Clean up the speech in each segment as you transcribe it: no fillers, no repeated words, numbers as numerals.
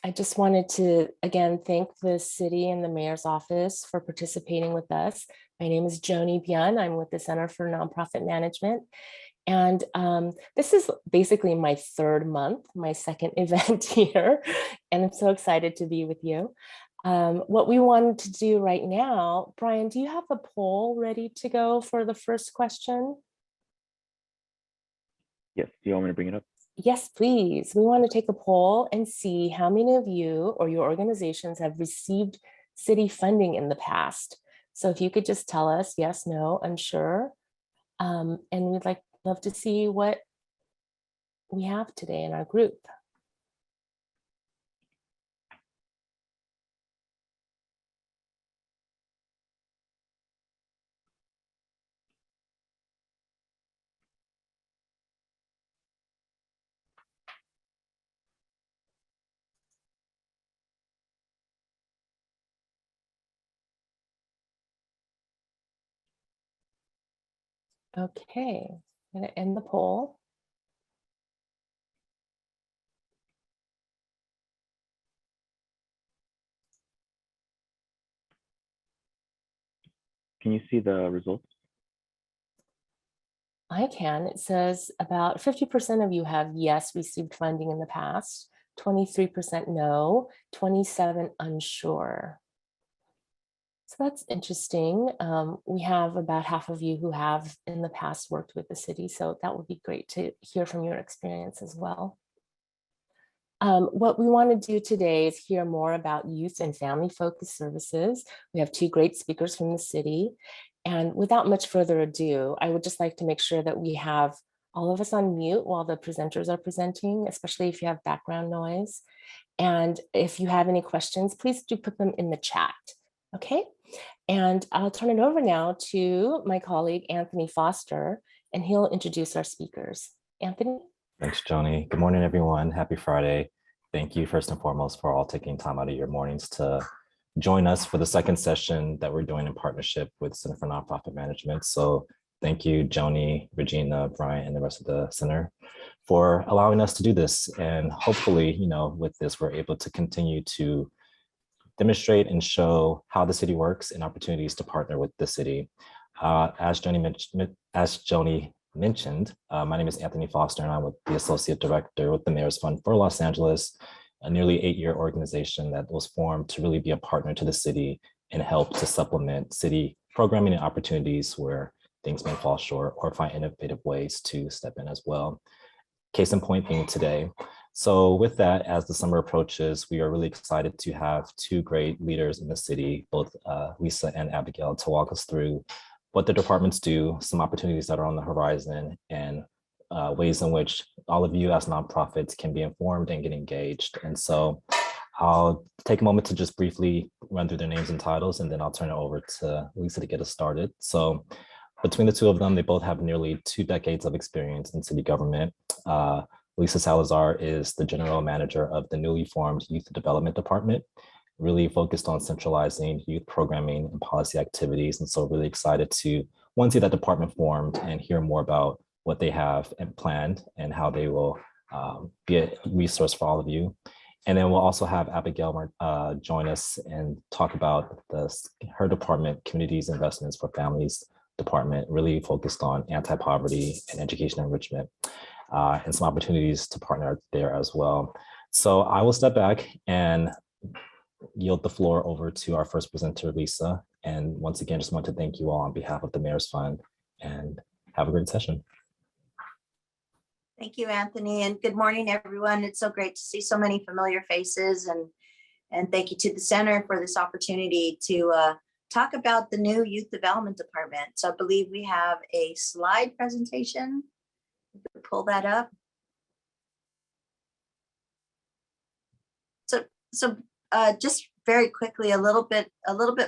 I just wanted to, again, thank the city and the mayor's office for participating with us. My name is Joni Byun. I'm with the Center for Nonprofit Management. And this is basically my third month, my second event here. And I'm so excited to be with you. What we wanted to do right now, Brian, do you have a poll ready to go for the first question? Yes, do you want me to bring it up? Yes, please. We want to take a poll and see how many of you or your organizations have received city funding in the past. So if you could just tell us yes, no, unsure. And we'd love to see what we have today in our group. Okay, I'm gonna end the poll. Can you see the results? I can. It says about 50% of you have yes, received funding in the past, 23% no, 27 unsure. So that's interesting. We have about half of you who have in the past worked with the city, so that would be great to hear from your experience as well. What we want to do today is hear more about youth and family focused services. We have two great speakers from the city. And without much further ado, I would just like to make sure that we have all of us on mute while the presenters are presenting, especially if you have background noise. And if you have any questions, please do put them in the chat. Okay, and I'll turn it over now to my colleague, Anthony Foster, and he'll introduce our speakers. Anthony? Thanks, Joni. Good morning, everyone. Happy Friday. Thank you first and foremost for all taking time out of your mornings to join us for the second session that we're doing in partnership with Center for Nonprofit Management. So thank you, Joni, Regina, Brian, and the rest of the center for allowing us to do this. And hopefully, with this, we're able to continue to demonstrate and show how the city works and opportunities to partner with the city. As Joni mentioned, my name is Anthony Foster, and I'm the Associate Director with the Mayor's Fund for Los Angeles, a nearly 8-year organization that was formed to really be a partner to the city and help to supplement city programming and opportunities where things may fall short or find innovative ways to step in as well. Case in point being today. So with that, as the summer approaches, we are really excited to have two great leaders in the city, both Lisa and Abigail, to walk us through what the departments do, some opportunities that are on the horizon, and ways in which all of you as nonprofits can be informed and get engaged. And so I'll take a moment to just briefly run through their names and titles, and then I'll turn it over to Lisa to get us started. So between the two of them, they both have nearly 2 decades of experience in city government. Lisa Salazar is the general manager of the newly formed Youth Development Department, really focused on centralizing youth programming and policy activities. And so really excited to, one, see that department formed and hear more about what they have and planned and how they will be a resource for all of you. And then we'll also have Abigail join us and talk about her department, Communities Investments for Families department, really focused on anti-poverty and education enrichment, and some opportunities to partner there as well. So I will step back and yield the floor over to our first presenter, Lisa. And once again, just want to thank you all on behalf of the Mayor's Fund, and have a great session. Thank you, Anthony, and good morning, everyone. It's so great to see so many familiar faces, and thank you to the center for this opportunity to talk about the new Youth Development Department. So I believe we have a slide presentation. Pull that up. So just very quickly, a little bit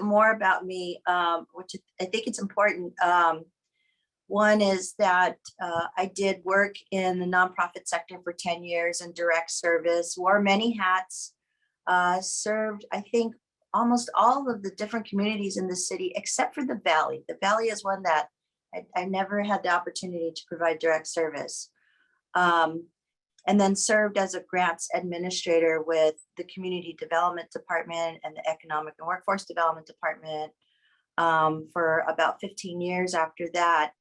more about me, which I think it's important. One is that I did work in the nonprofit sector for 10 years in direct service, wore many hats, served, I think, almost all of the different communities in the city, except for the Valley. The Valley is one that I never had the opportunity to provide direct service. and then served as a grants administrator with the Community Development Department and the Economic and Workforce Development Department for about 15 years after that.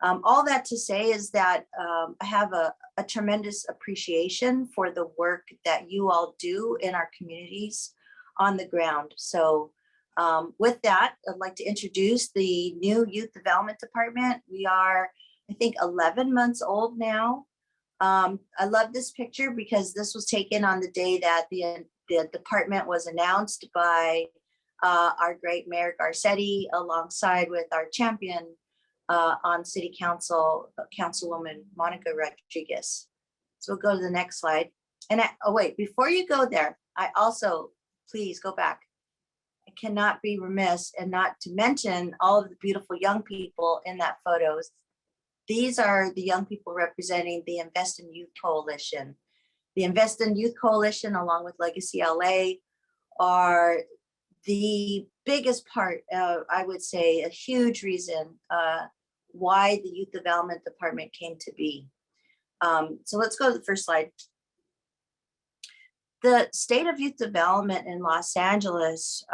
All that to say is that I have a tremendous appreciation for the work that you all do in our communities on the ground. So with that, I'd like to introduce the new Youth Development Department. We are, I think, 11 months old now. I love this picture because this was taken on the day that the department was announced by our great Mayor Garcetti, alongside with our champion on City Council, Councilwoman Monica Rodriguez. So we'll go to the next slide. And oh wait, before you go there, I also, please go back. I cannot be remiss and not to mention all of the beautiful young people in that photos. These are the young people representing the Invest in Youth Coalition. The Invest in Youth Coalition, along with Legacy LA, are the biggest part, I would say, a huge reason why the Youth Development Department came to be. So let's go to the first slide. The state of youth development in Los Angeles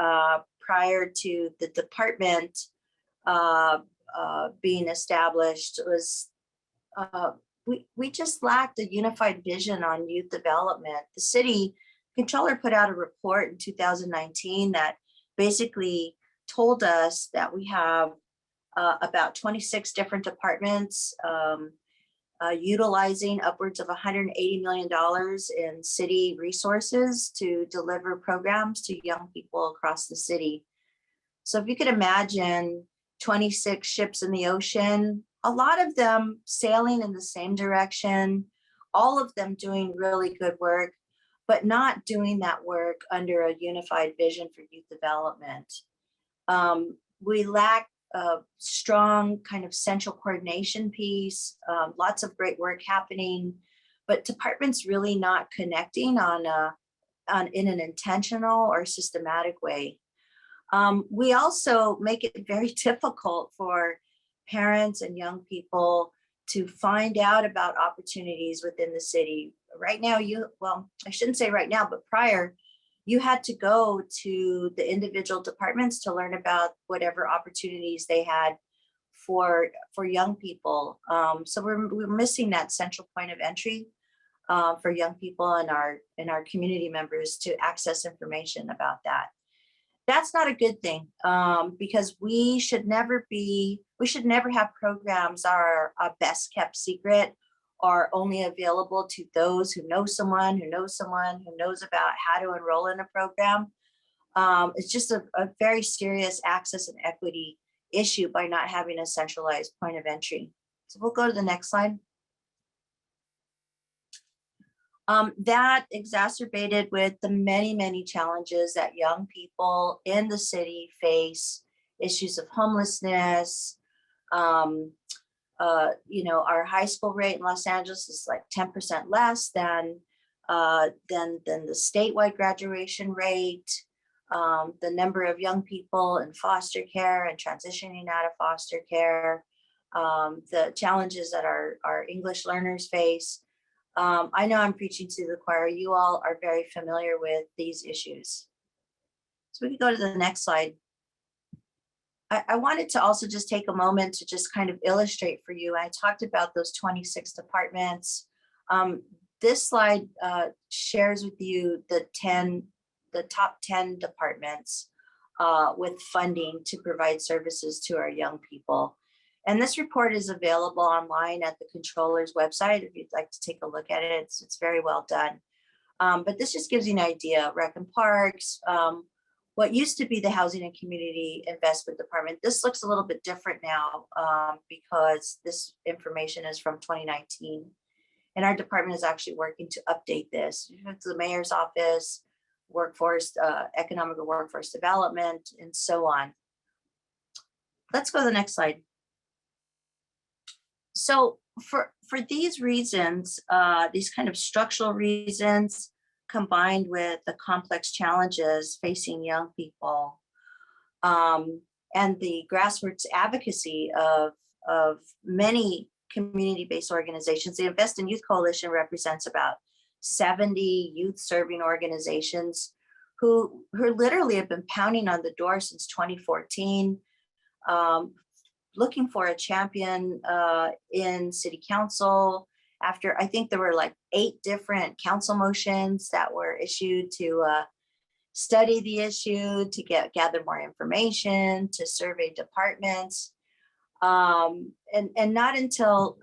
prior to the department being established was, we just lacked a unified vision on youth development. The city controller put out a report in 2019 that basically told us that we have about 26 different departments utilizing upwards of $180 million in city resources to deliver programs to young people across the city. So if you could imagine 26 ships in the ocean, a lot of them sailing in the same direction, all of them doing really good work, but not doing that work under a unified vision for youth development. We lack a strong kind of central coordination piece, lots of great work happening, but departments really not connecting in an intentional or systematic way. We also make it very difficult for parents and young people to find out about opportunities within the city. Right now, well, I shouldn't say right now, but prior, you had to go to the individual departments to learn about whatever opportunities they had for young people. So we're missing that central point of entry for young people and our community members to access information about that. That's not a good thing because we should never have programs that are a best kept secret or only available to those who know someone who knows someone who knows about how to enroll in a program. It's just a very serious access and equity issue by not having a centralized point of entry. So we'll go to the next slide. That exacerbated with the many, many challenges that young people in the city face, issues of homelessness. Our high school rate in Los Angeles is like 10% less than the statewide graduation rate. The number of young people in foster care and transitioning out of foster care, the challenges that our English learners face. I know I'm preaching to the choir. You all are very familiar with these issues. So we can go to the next slide. I wanted to also just take a moment to just kind of illustrate for you. I talked about those 26 departments. This slide shares with you the top 10 departments with funding to provide services to our young people. And this report is available online at the controller's website if you'd like to take a look at it. It's very well done. But this just gives you an idea. Rec and Parks, what used to be the Housing and Community Investment Department. This looks a little bit different now because this information is from 2019. And our department is actually working to update this. It's the mayor's office, workforce, economic and workforce development, and so on. Let's go to the next slide. So for these reasons, these kind of structural reasons, combined with the complex challenges facing young people and the grassroots advocacy of many community-based organizations. The Invest in Youth Coalition represents about 70 youth-serving organizations who literally have been pounding on the door since 2014, looking for a champion in city council. After, I think there were like 8 different council motions that were issued to study the issue, to gather more information, to survey departments. And not until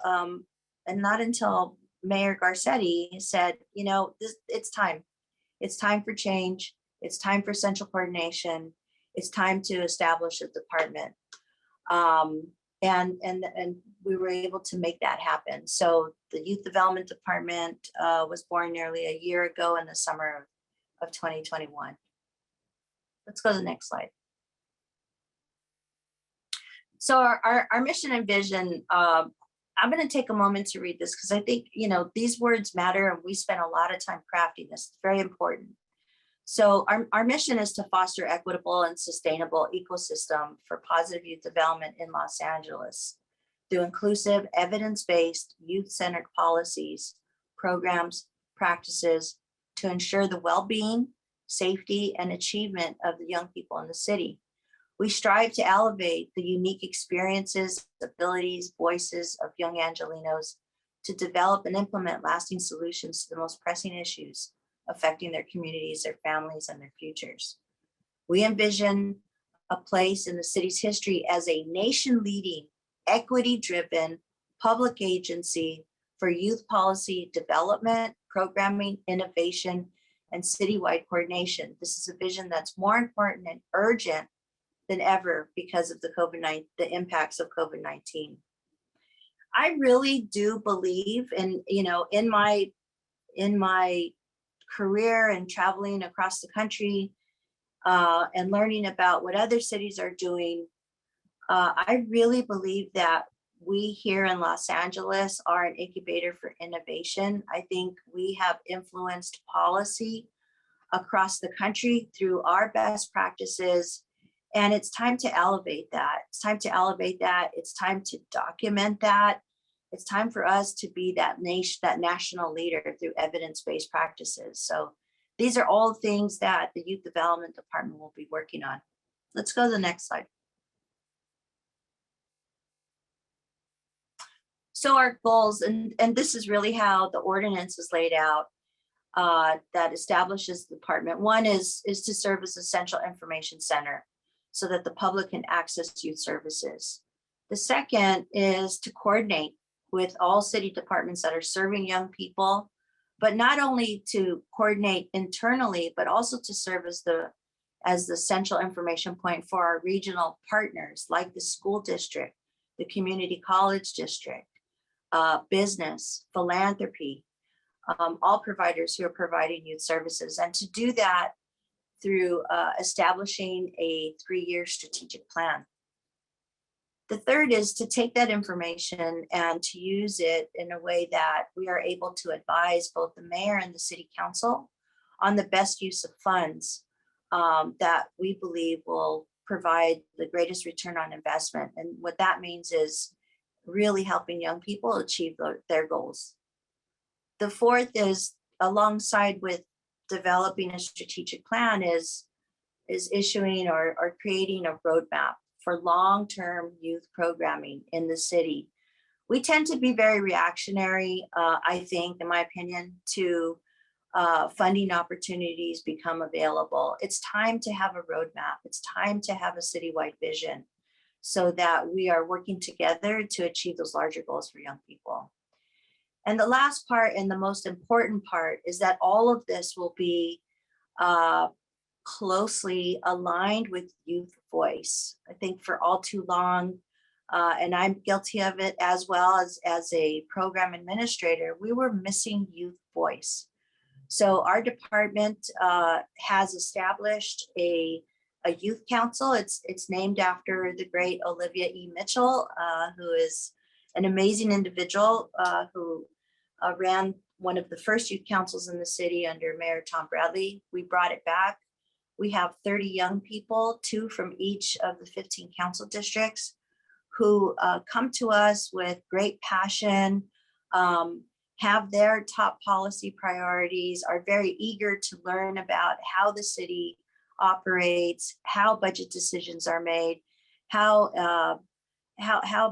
Mayor Garcetti said, you know, it's time. It's time for change. It's time for central coordination. It's time to establish a department. And we were able to make that happen. So the Youth Development Department was born nearly a year ago in the summer of 2021. Let's go to the next slide. So our mission and vision, I'm going to take a moment to read this because I think, you know, these words matter and we spend a lot of time crafting this. It's very important. So our mission is to foster equitable and sustainable ecosystem for positive youth development in Los Angeles through inclusive, evidence-based, youth-centered policies, programs, practices to ensure the well-being, safety, and achievement of the young people in the city. We strive to elevate the unique experiences, abilities, voices of young Angelenos to develop and implement lasting solutions to the most pressing issues affecting their communities, their families, and their futures. We envision a place in the city's history as a nation-leading, equity-driven public agency for youth policy development, programming, innovation, and citywide coordination. This is a vision that's more important and urgent than ever because of the impacts of COVID-19. I really do believe in, you know, in my career and traveling across the country and learning about what other cities are doing, I really believe that we here in Los Angeles are an incubator for innovation. I think we have influenced policy across the country through our best practices. And it's time to elevate that. It's time to elevate that. It's time to document that. It's time for us to be that national leader through evidence-based practices. So these are all things that the Youth Development Department will be working on. Let's go to the next slide. So our goals, and this is really how the ordinance is laid out, that establishes the department. One is to serve as a central information center so that the public can access youth services. The second is to coordinate with all city departments that are serving young people, but not only to coordinate internally, but also to serve as the central information point for our regional partners, like the school district, the community college district, business, philanthropy, all providers who are providing youth services. And to do that through establishing a 3-year strategic plan. The third is to take that information and to use it in a way that we are able to advise both the mayor and the city council on the best use of funds that we believe will provide the greatest return on investment. And what that means is really helping young people achieve their goals. The fourth is, alongside with developing a strategic plan, is issuing or creating a roadmap for long-term youth programming in the city. We tend to be very reactionary, I think, in my opinion, to funding opportunities become available. It's time to have a roadmap. It's time to have a citywide vision so that we are working together to achieve those larger goals for young people. And the last part, and the most important part, is that all of this will be closely aligned with youth voice. I think for all too long, and I'm guilty of it as well as a program administrator, we were missing youth voice. So our department has established a youth council. It's named after the great Olivia E. Mitchell, who is an amazing individual who ran one of the first youth councils in the city under Mayor Tom Bradley. We brought it back. We have 30 young people, 2 from each of the 15 council districts, who come to us with great passion, have their top policy priorities, are very eager to learn about how the city operates, how budget decisions are made, how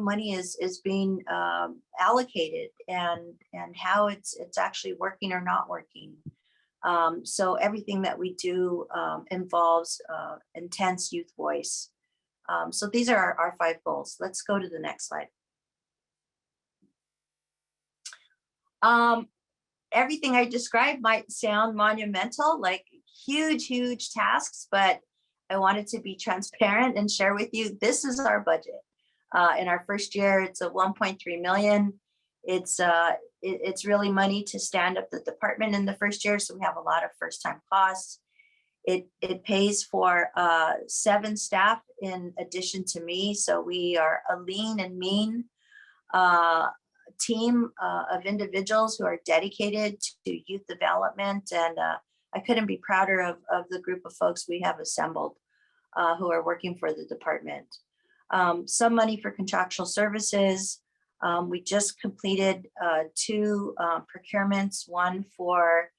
money is being allocated, and how it's actually working or not working. So everything that we do involves intense youth voice. So these are our 5 goals. Let's go to the next slide. Everything I described might sound monumental, like huge tasks, but I wanted to be transparent and share with you, this is our budget. In our first year, it's a 1.3 million. It's really money to stand up the department in the first year, so we have a lot of first-time costs. It pays for 7 staff in addition to me, so we are a lean and mean team of individuals who are dedicated to youth development, and I couldn't be prouder of the group of folks we have assembled who are working for the department. Some money for contractual services. We just completed 2 procurements, one for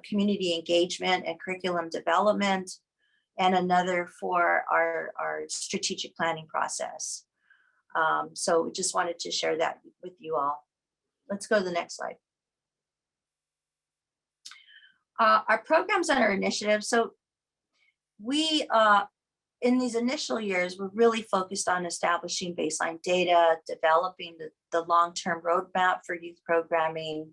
community engagement and curriculum development, and another for our strategic planning process. So we just wanted to share that with you all. Let's go to the next slide. Our programs and our initiatives. So we, in these initial years, we're really focused on establishing baseline data, developing the long-term roadmap for youth programming,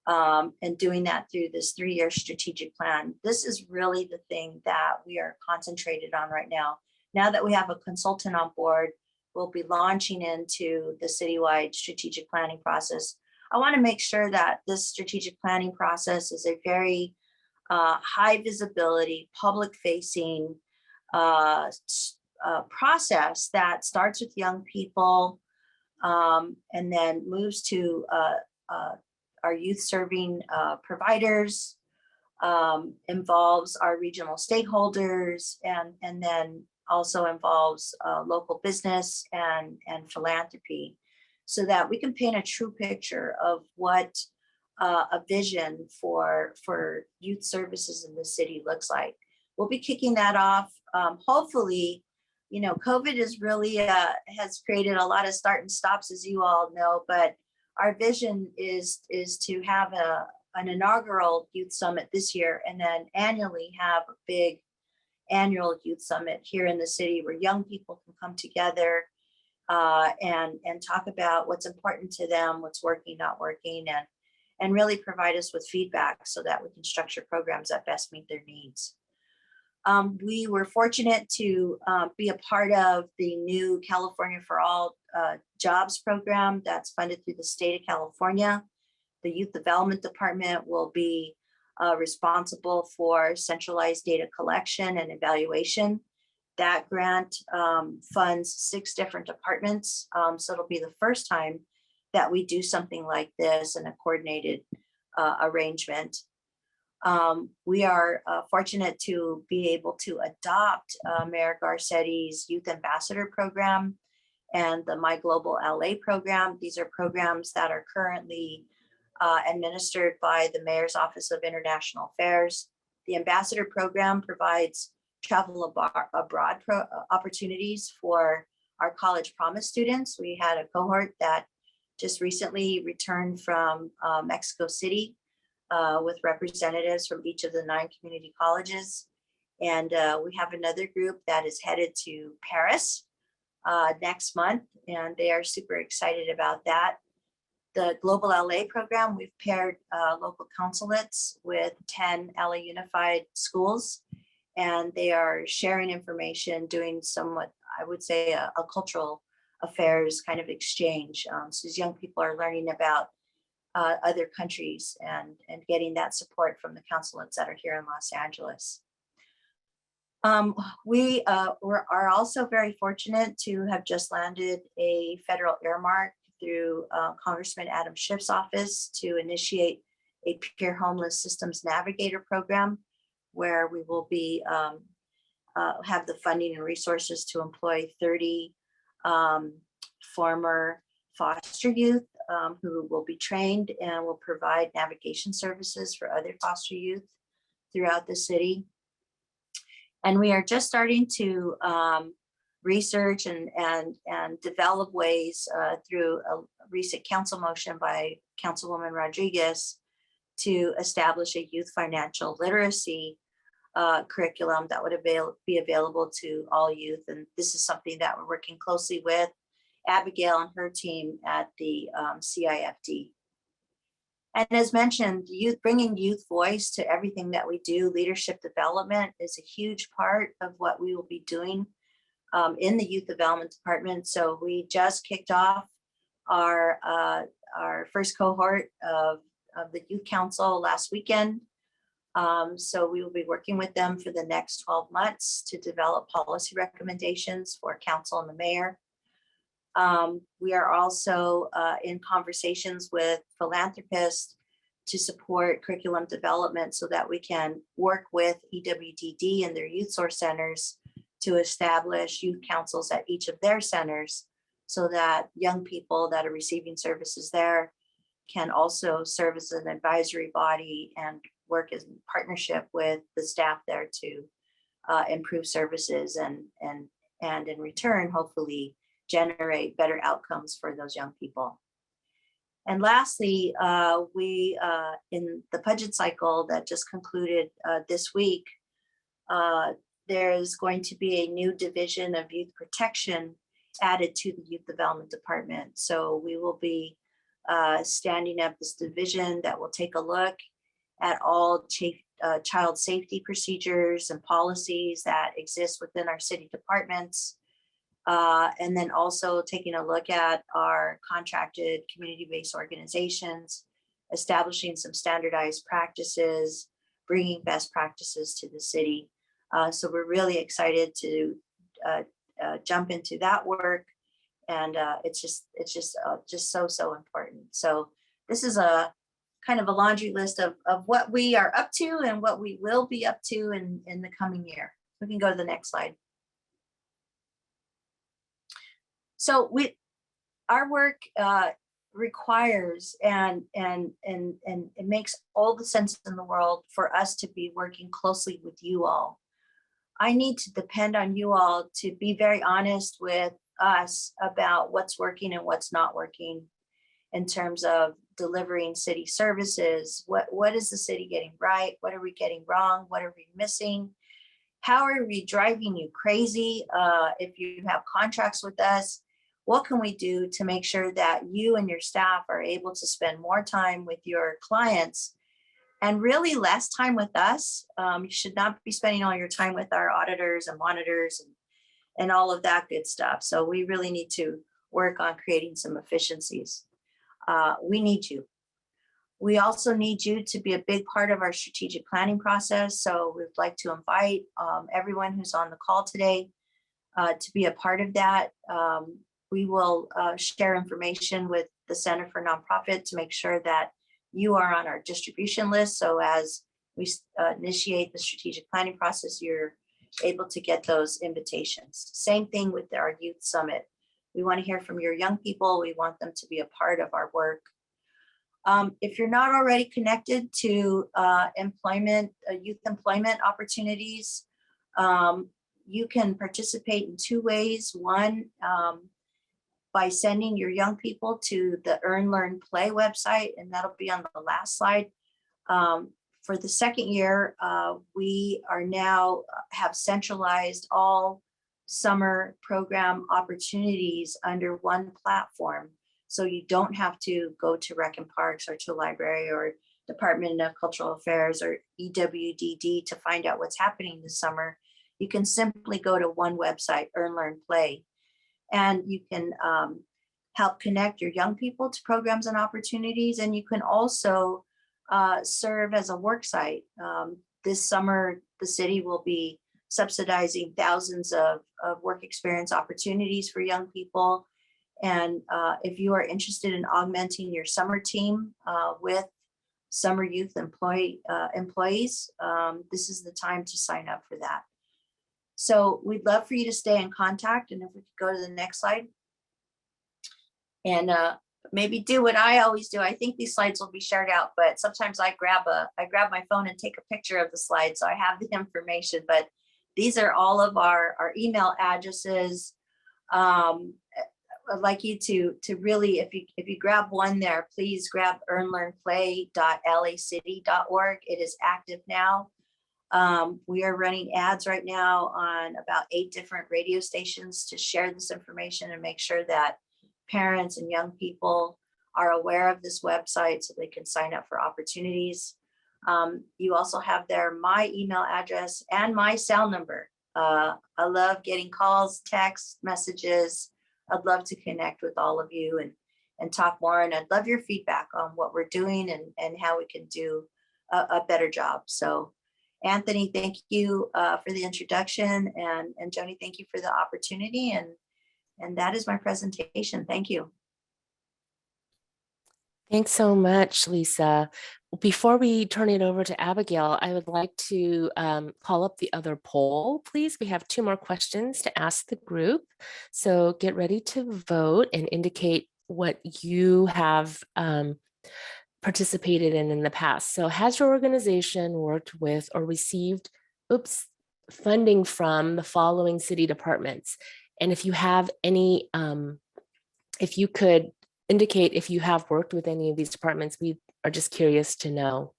and doing that through this 3-year strategic plan. This is really the thing that we are concentrated on right now. Now that we have a consultant on board, we'll be launching into the citywide strategic planning process. I want to make sure that this strategic planning process is a very high visibility, public facing process that starts with young people and then moves to our youth serving providers, involves our regional stakeholders, and then also involves local business and philanthropy, so that we can paint a true picture of what a vision for youth services in the city looks like. We'll be kicking that off. Hopefully, you know, COVID is really has created a lot of start and stops, as you all know, but our vision is to have an inaugural youth summit this year, and then annually have a big annual youth summit here in the city where young people can come together and talk about what's important to them, what's working, not working, and really provide us with feedback so that we can structure programs that best meet their needs. We were fortunate to be a part of the new California for All jobs program that's funded through the state of California. The Youth Development Department will be responsible for centralized data collection and evaluation. That grant funds 6 different departments. So it'll be the first time that we do something like this in a coordinated arrangement. We are fortunate to be able to adopt Mayor Garcetti's Youth Ambassador Program and the My Global LA program. These are programs that are currently administered by the Mayor's Office of International Affairs. The Ambassador Program provides travel abroad opportunities for our College Promise students. We had a cohort that just recently returned from Mexico City with representatives from each of the 9 community colleges. And we have another group that is headed to Paris next month, and they are super excited about that. The Global LA program, we've paired local consulates with 10 LA Unified schools, and they are sharing information, doing somewhat, I would say, a cultural affairs kind of exchange. So these young people are learning about other countries and getting that support from the consulates that are here in Los Angeles. We are also very fortunate to have just landed a federal earmark through Congressman Adam Schiff's office to initiate a Peer Homeless Systems Navigator program, where we will be have the funding and resources to employ 30 former foster youth who will be trained and will provide navigation services for other foster youth throughout the city. And we are just starting to research and develop ways through a recent council motion by Councilwoman Rodriguez to establish a youth financial literacy curriculum that would be available to all youth. And this is something that we're working closely with Abigail and her team at the CIFD. And as mentioned, bringing youth voice to everything that we do, leadership development is a huge part of what we will be doing in the youth development department. So we just kicked off our first cohort of the youth council last weekend. So we will be working with them for the next 12 months to develop policy recommendations for council and the mayor. We are also in conversations with philanthropists to support curriculum development so that we can work with EWDD and their youth source centers to establish youth councils at each of their centers so that young people that are receiving services there can also serve as an advisory body and work in partnership with the staff there to improve services and in return, hopefully generate better outcomes for those young people. And lastly, we in the budget cycle that just concluded this week, there's going to be a new division of youth protection added to the youth development department. So we will be standing up this division that will take a look at all child safety procedures and policies that exist within our city departments. And then also taking a look at our contracted community-based organizations, establishing some standardized practices, bringing best practices to the city. So we're really excited to jump into that work, and it's just so important. So this is a kind of a laundry list of what we are up to and what we will be up to in the coming year. We can go to the next slide. So our work requires and it makes all the sense in the world for us to be working closely with you all. I need to depend on you all to be very honest with us about what's working and what's not working in terms of delivering city services. What is the city getting right? What are we getting wrong? What are we missing? How are we driving you crazy? If you have contracts with us, what can we do to make sure that you and your staff are able to spend more time with your clients and really less time with us? You should not be spending all your time with our auditors and monitors and all of that good stuff. So we really need to work on creating some efficiencies. We need you. We also need you to be a big part of our strategic planning process. So we'd like to invite everyone who's on the call today to be a part of that. We will share information with the Center for Nonprofit to make sure that you are on our distribution list. So as we initiate the strategic planning process, you're able to get those invitations. Same thing with our youth summit. We want to hear from your young people. We want them to be a part of our work. If you're not already connected to youth employment opportunities, you can participate in two ways. One, by sending your young people to the Earn, Learn, Play website, and that'll be on the last slide. For the second year, we are now have centralized all summer program opportunities under one platform. So you don't have to go to Rec and Parks or to library or Department of Cultural Affairs or EWDD to find out what's happening this summer. You can simply go to one website, Earn, Learn, Play, and you can help connect your young people to programs and opportunities. And you can also serve as a work site. This summer, the city will be subsidizing thousands of work experience opportunities for young people. And if you are interested in augmenting your summer team with summer youth employees, this is the time to sign up for that. So we'd love for you to stay in contact, and if we could go to the next slide. And maybe do what I always do. I think these slides will be shared out, but sometimes I grab my phone and take a picture of the slide, so I have the information. But these are all of our email addresses. I'd like you to really, if you grab one there, please grab earnlearnplay.lacity.org. It is active now. We are running ads right now on about 8 different radio stations to share this information and make sure that parents and young people are aware of this website so they can sign up for opportunities. You also have there my email address and my cell number. I love getting calls, texts, messages. I'd love to connect with all of you and talk more. And I'd love your feedback on what we're doing and how we can do a better job. So Anthony, thank you for the introduction, and Joni, thank you for the opportunity. And that is my presentation. Thank you. Thanks so much, Lisa. Before we turn it over to Abigail, I would like to call up the other poll, please. We have 2 more questions to ask the group. So get ready to vote and indicate what you have participated in the past. So has your organization worked with or received funding from the following city departments? And if you have any, if you could indicate if you have worked with any of these departments, we are just curious to know.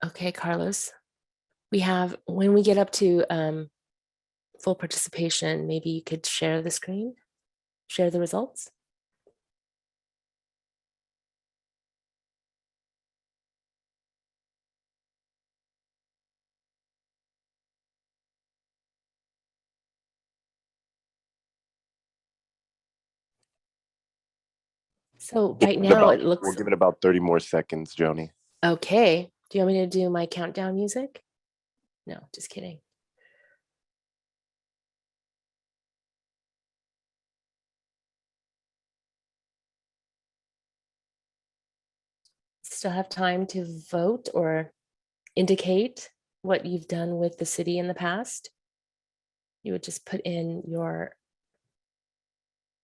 Okay, Carlos, we have, when we get up to full participation, maybe you could share the screen, share the results. So right now it looks. We'll give it about 30 more seconds, Joni. Okay. Do you want me to do my countdown music? No, just kidding. Still have time to vote or indicate what you've done with the city in the past. You would just put in your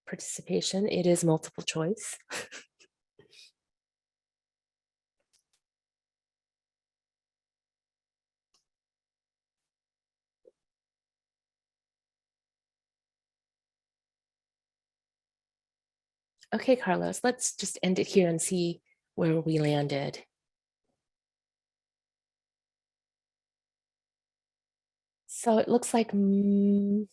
participation. It is multiple choice. Okay, Carlos, let's just end it here and see where we landed. So it looks like 26%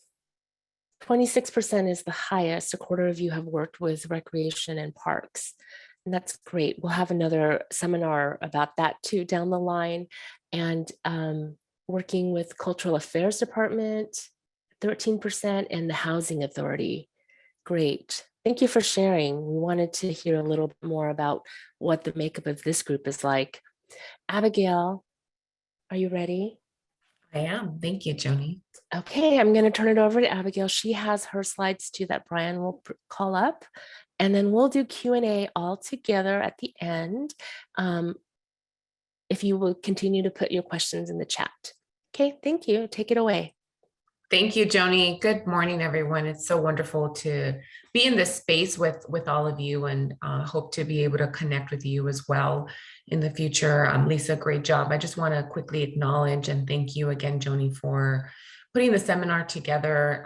is the highest. A quarter of you have worked with recreation and parks. And that's great. We'll have another seminar about that too down the line. And working with Cultural Affairs Department, 13%, and the Housing Authority. Great. Thank you for sharing. We wanted to hear a little bit more about what the makeup of this group is like. Abigail, are you ready? I am. Thank you, Joni. Okay, I'm going to turn it over to Abigail. She has her slides too that Brian will call up, and then we'll do Q&A all together at the end. If you will continue to put your questions in the chat. Okay, thank you. Take it away. Thank you, Joni. Good morning, everyone. It's so wonderful to be in this space with all of you, and hope to be able to connect with you as well in the future. Lisa, great job. I just want to quickly acknowledge and thank you again, Joni, for putting the seminar together.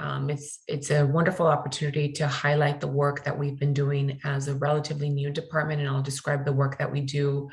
It's a wonderful opportunity to highlight the work that we've been doing as a relatively new department, and I'll describe the work that we do.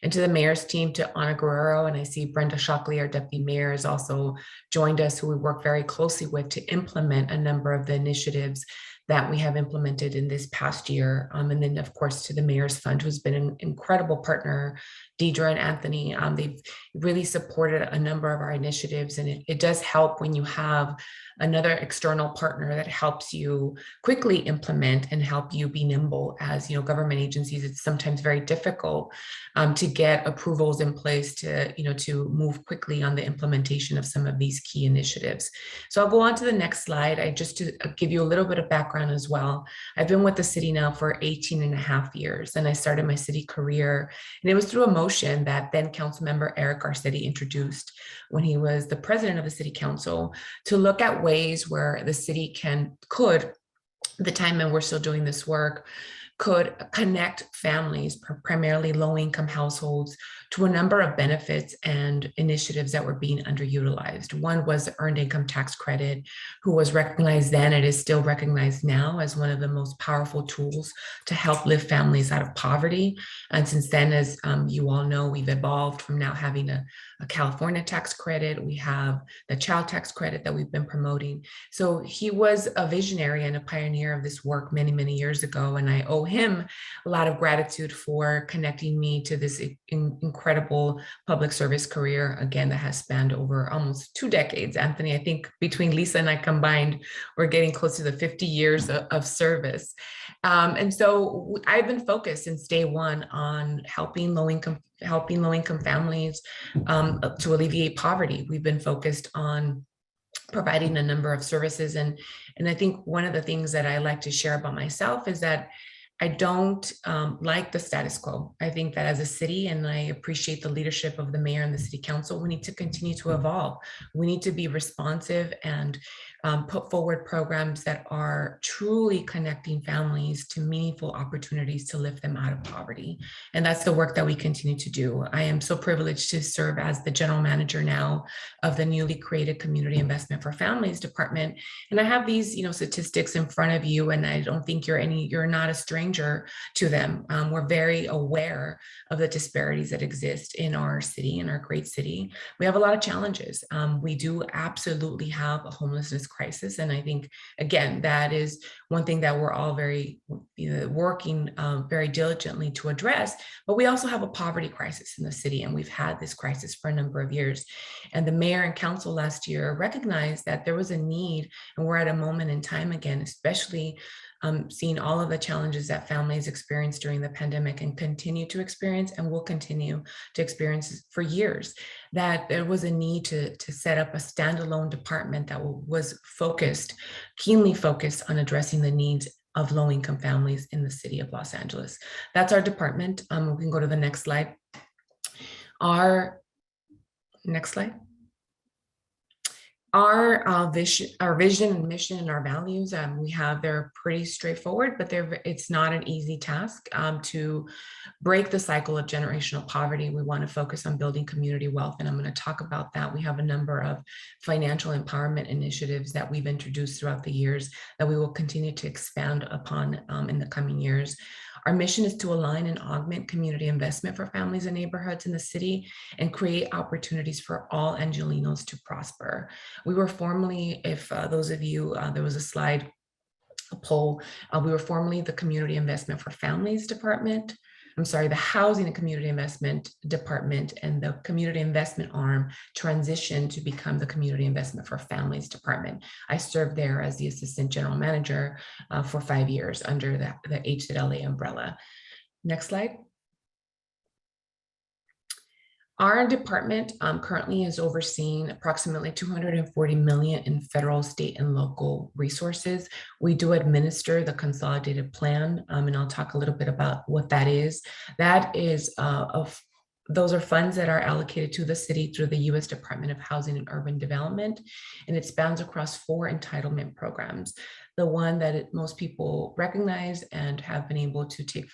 And to the mayor's team, to Ana Guerrero, and I see Brenda Shockley, our deputy mayor, has also joined us, who we work very closely with to implement a number of the initiatives that we have implemented in this past year. And then, of course, to the Mayor's Fund, who's been an incredible partner, Deidre and Anthony. They've really supported a number of our initiatives, and it does help when you have another external partner that helps you quickly implement and help you be nimble. As you know, government agencies, it's sometimes very difficult to get approvals in place to move quickly on the implementation of some of these key initiatives. So I'll go on to the next slide. Just to give you a little bit of background as well. I've been with the city now for 18 and a half years, and I started my city career, and it was through a motion that then Councilmember Eric Garcetti introduced when he was the president of the City Council, to look at ways where the city could, the time when we're still doing this work, could connect families, primarily low-income households, to a number of benefits and initiatives that were being underutilized. One was the Earned Income Tax Credit, who was recognized then and is still recognized now as one of the most powerful tools to help lift families out of poverty. And since then, as you all know, we've evolved from now having a California tax credit. We have the child tax credit that we've been promoting. So he was a visionary and a pioneer of this work many, many years ago. And I owe him a lot of gratitude for connecting me to this incredible public service career, again, that has spanned over almost 2 decades. Anthony, I think between Lisa and I combined, we're getting close to the 50 years of service. And so I've been focused since day one on helping low-income families to alleviate poverty. We've been focused on providing a number of services. And I think one of the things that I like to share about myself is that I don't like the status quo. I think that as a city, and I appreciate the leadership of the mayor and the city council, we need to continue to evolve. We need to be responsive and put forward programs that are truly connecting families to meaningful opportunities to lift them out of poverty. And that's the work that we continue to do. I am so privileged to serve as the general manager now of the newly created Community Investment for Families Department. And I have these, statistics in front of you, and I don't think you're not a stranger to them. We're very aware of the disparities that exist in our city, in our great city. We have a lot of challenges. We do absolutely have a homelessness crisis. And I think, again, that is one thing that we're all very working very diligently to address. But we also have a poverty crisis in the city, and we've had this crisis for a number of years. And the mayor and council last year recognized that there was a need, and we're at a moment in time again, especially seeing all of the challenges that families experienced during the pandemic and continue to experience and will continue to experience for years, that there was a need to set up a standalone department that was keenly focused on addressing the needs of low-income families in the city of Los Angeles. That's our department. We can go to the next slide. Next slide. Our vision and mission and our values, they're pretty straightforward, but it's not an easy task to break the cycle of generational poverty. We want to focus on building community wealth, and I'm going to talk about that. We have a number of financial empowerment initiatives that we've introduced throughout the years that we will continue to expand upon in the coming years. Our mission is to align and augment community investment for families and neighborhoods in the city and create opportunities for all Angelenos to prosper. We were formerly, if those of you, there was a poll, we were formerly the Community Investment for Families Department. The Housing and Community Investment Department, and the Community Investment arm transitioned to become the Community Investment for Families Department. I served there as the Assistant General Manager for 5 years under the HZLA umbrella. Next slide. Our department currently is overseeing approximately $240 million in federal, state, and local resources. We do administer the consolidated plan, and I'll talk a little bit about what that is. That is those are funds that are allocated to the city through the U.S. Department of Housing and Urban Development, and it spans across 4 entitlement programs. The one that most people recognize and have been able to take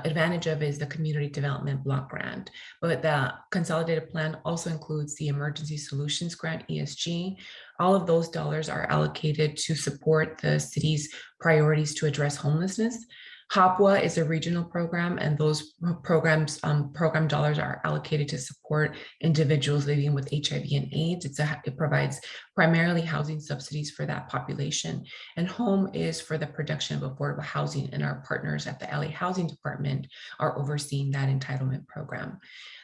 advantage of is the Community Development Block Grant. But the consolidated plan also includes the Emergency Solutions Grant, ESG. All of those dollars are allocated to support the city's priorities to address homelessness, HAPWA is a regional program, and those programs, program dollars are allocated to support individuals living with HIV and AIDS. It provides primarily housing subsidies for that population. And HOME is for the production of affordable housing, and our partners at the LA Housing Department are overseeing that entitlement program.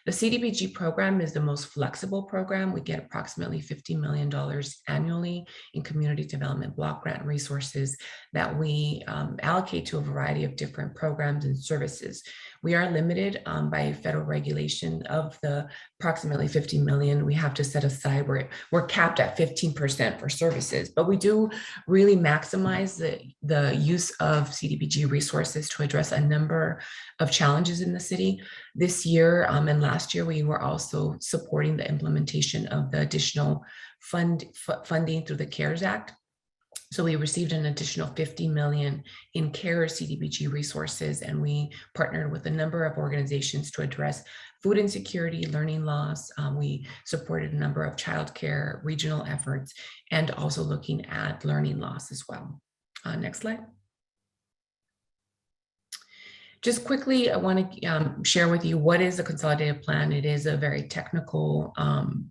The CDBG program is the most flexible program. We get approximately $50 million annually in community development block grant resources that we allocate to a variety of different programs and services. We are limited by federal regulation of the approximately 50 million we have to set aside. We're capped at 15% for services, but we do really maximize the use of CDBG resources to address a number of challenges in the city. This year and last year, we were also supporting the implementation of the additional funding through the CARES Act. So we received an additional 50 million in CARES CDBG resources, and we partnered with a number of organizations to address food insecurity, learning loss. We supported a number of childcare regional efforts, and also looking at learning loss as well. Next slide. Just quickly, I want to share with you what is a consolidated plan. It is a very technical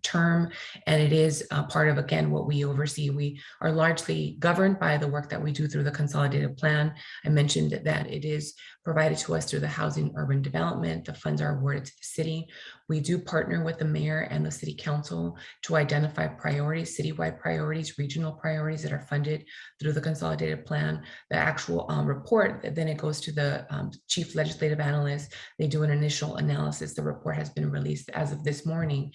term, and it is part of, again, what we oversee. We are largely governed by the work that we do through the consolidated plan. I mentioned that it is provided to us through the Housing Urban Development. The funds are awarded to the city. We do partner with the mayor and the city council to identify priorities, citywide priorities, regional priorities that are funded through the consolidated plan. The actual report, then it goes to the chief legislative analyst. They do an initial analysis. The report has been released as of this morning.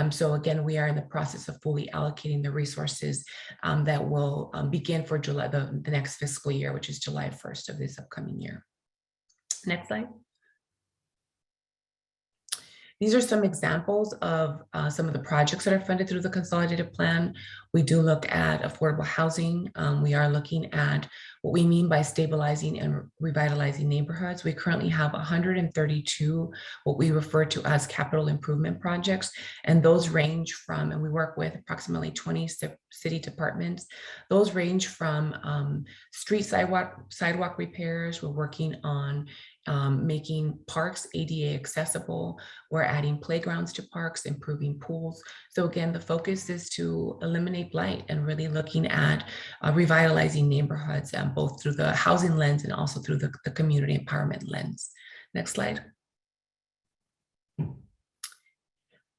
So again, we are in the process of fully allocating the resources that will begin for July, the next fiscal year, which is July 1st of this upcoming year. Next slide. These are some examples of some of the projects that are funded through the consolidated plan. We do look at affordable housing. We are looking at what we mean by stabilizing and revitalizing neighborhoods. We currently have 132 what we refer to as capital improvement projects, and those range from, and we work with approximately 20 city departments. Those range from street sidewalk repairs. We're working on making parks ADA accessible. We're adding playgrounds to parks, improving pools. So again, the focus is to eliminate blight and really looking at revitalizing neighborhoods, both through the housing lens and also through the community empowerment lens. Next slide.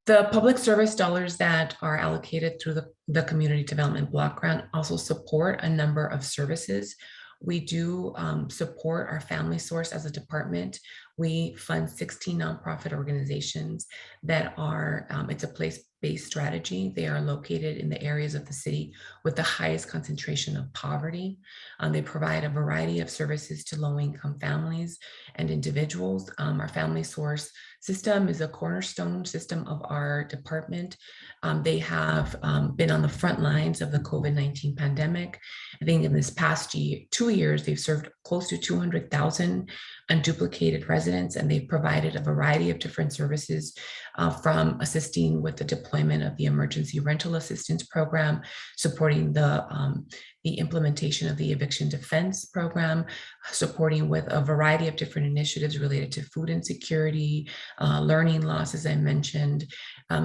The public service dollars that are allocated through the community development block grant also support a number of services. We do support our Family Source as a department. We fund 16 nonprofit organizations that are, it's a place-based strategy. They are located in the areas of the city with the highest concentration of poverty. They provide a variety of services to low-income families and individuals. Our Family Source system is a cornerstone system of our department. They have been on the front lines of the COVID-19 pandemic. I think in this past 2 years, they've served close to 200,000 unduplicated residents, and they've provided a variety of different services from assisting with the deployment of the emergency rental assistance program, supporting the implementation of the eviction defense program, supporting with a variety of different initiatives related to food insecurity, learning loss, as I mentioned.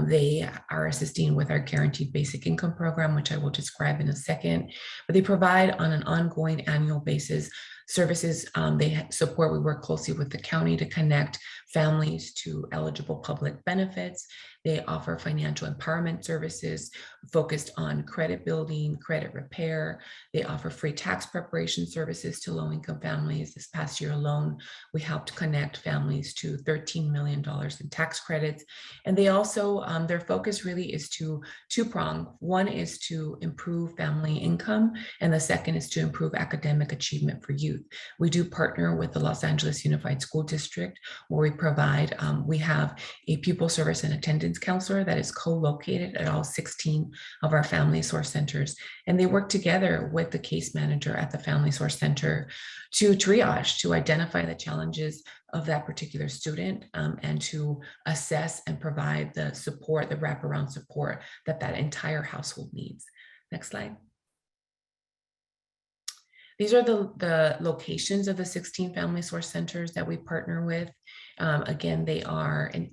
They are assisting with our guaranteed basic income program, which I will describe in a second, but they provide on an ongoing annual basis services they support. We work closely with the county to connect families to eligible public benefits. They offer financial empowerment services focused on credit building, credit repair. They offer free tax preparation services to low-income families. This past year alone, we helped connect families to $13 million in tax credits. And they also, their focus really is to two-prong. One is to improve family income, and the second is to improve academic achievement for youth. We do partner with the Los Angeles Unified School District, where we provide, we have a pupil service and attendance counselor that is co-located at all 16 of our Family Source centers. And they work together with the case manager at the Family Source Center to triage, to identify the challenges of that particular student and to assess and provide the support, the wraparound support that that entire household needs. Next slide. These are the locations of the 16 family source centers that we partner with. Again, they are in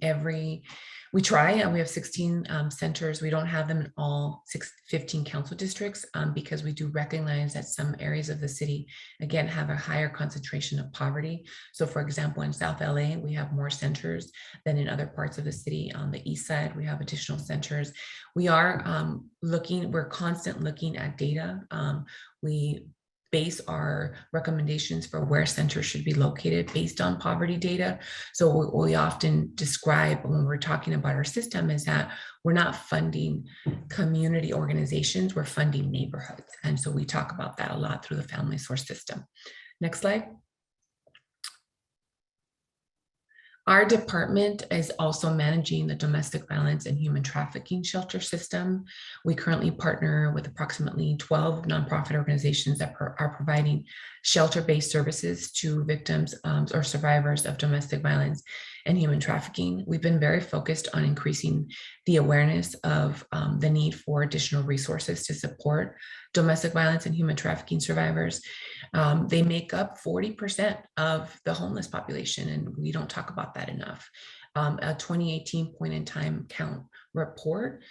we try, and we have 16 centers. We don't have them in all 15 council districts because we do recognize that some areas of the city, again, have a higher concentration of poverty. So for example, in South LA, we have more centers than in other parts of the city. On the east side, we have additional centers. We are we're constantly looking at data. We base our recommendations for where centers should be located based on poverty data. So what we often describe when we're talking about our system is that we're not funding community organizations, we're funding neighborhoods. And so we talk about that a lot through the family source system. Next slide. Our department is also managing the domestic violence and human trafficking shelter system. We currently partner with approximately 12 nonprofit organizations that are providing shelter-based services to victims or survivors of domestic violence and human trafficking. We've been very focused on increasing the awareness of the need for additional resources to support domestic violence and human trafficking survivors. They make up 40% of the homeless population, and we don't talk about that enough. A 2018 point in time count report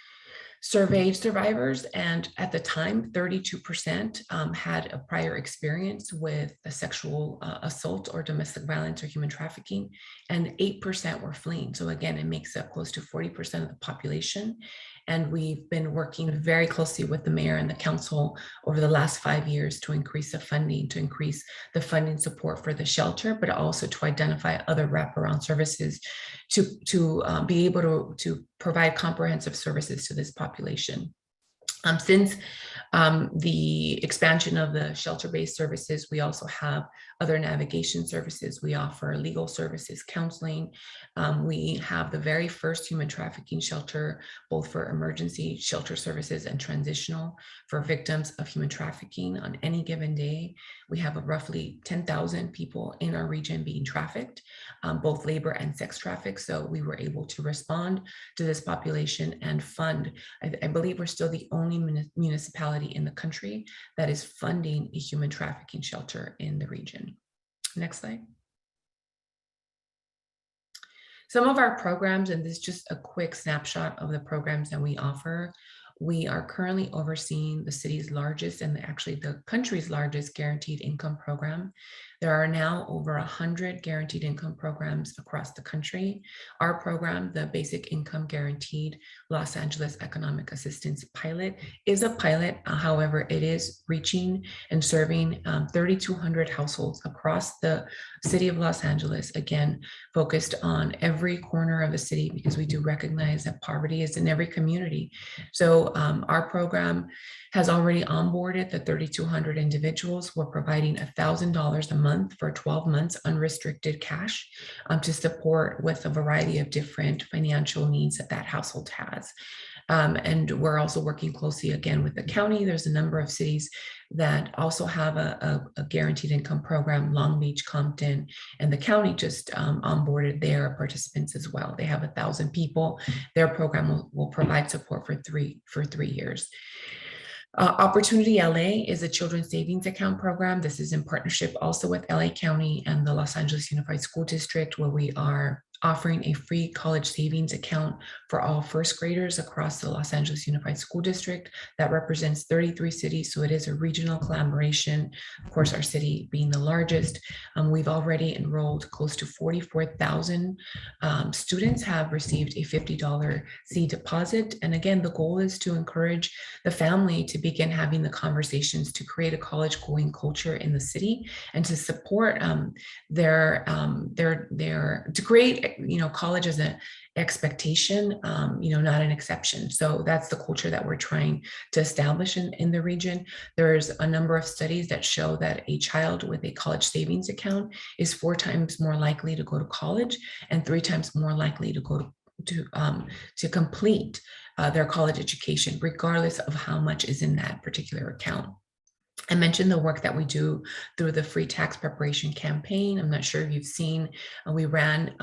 surveyed survivors, and at the time, 32% had a prior experience with a sexual assault or domestic violence or human trafficking, and 8% were fleeing. So again, it makes up close to 40% of the population. And we've been working very closely with the mayor and the council over the last 5 years to increase the funding, to increase the funding support for the shelter, but also to identify other wraparound services to be able to provide comprehensive services to this population. Since the expansion of the shelter-based services, we also have other navigation services. We offer legal services, counseling. We have the very first human trafficking shelter, both for emergency shelter services and transitional for victims of human trafficking. On any given day, we have roughly 10,000 people in our region being trafficked, both labor and sex trafficked. So we were able to respond to this population and fund. I believe we're still the only municipality in the country that is funding a human trafficking shelter in the region. Next slide. Some of our programs, and this is just a quick snapshot of the programs that we offer. We are currently overseeing the city's largest and actually the country's largest guaranteed income program. There are now over 100 guaranteed income programs across the country. Our program, the Basic Income Guaranteed Los Angeles Economic Assistance Pilot, is a pilot. However, it is reaching and serving 3,200 households across the city of Los Angeles, again, focused on every corner of the city because we do recognize that poverty is in every community. So our program has already onboarded the 3,200 individuals. We're providing $1,000 a month for 12 months unrestricted cash to support with a variety of different financial needs that that household has. And we're also working closely again with the county. There's a number of cities that also have a guaranteed income program, Long Beach, Compton, and the county just onboarded their participants as well. They have 1,000 people. Their program will provide support for three years. Opportunity LA is a children's savings account program. This is in partnership also with LA County and the Los Angeles Unified School District, where we are offering a free college savings account for all first graders across the Los Angeles Unified School District. That represents 33 cities, so it is a regional collaboration. Of course, our city being the largest. We've already enrolled close to 44,000 students have received a $50 seed deposit. And again, the goal is to encourage the family to begin having the conversations to create a college-going culture in the city and to support to create college as an expectation, not an exception. So that's the culture that we're trying to establish in the region. There's a number of studies that show that a child with a college savings account is 4 times more likely to go to college and 3 times more likely to go to complete their college education, regardless of how much is in that particular account. I mentioned the work that we do through the free tax preparation campaign. I'm not sure if you've seen, we ran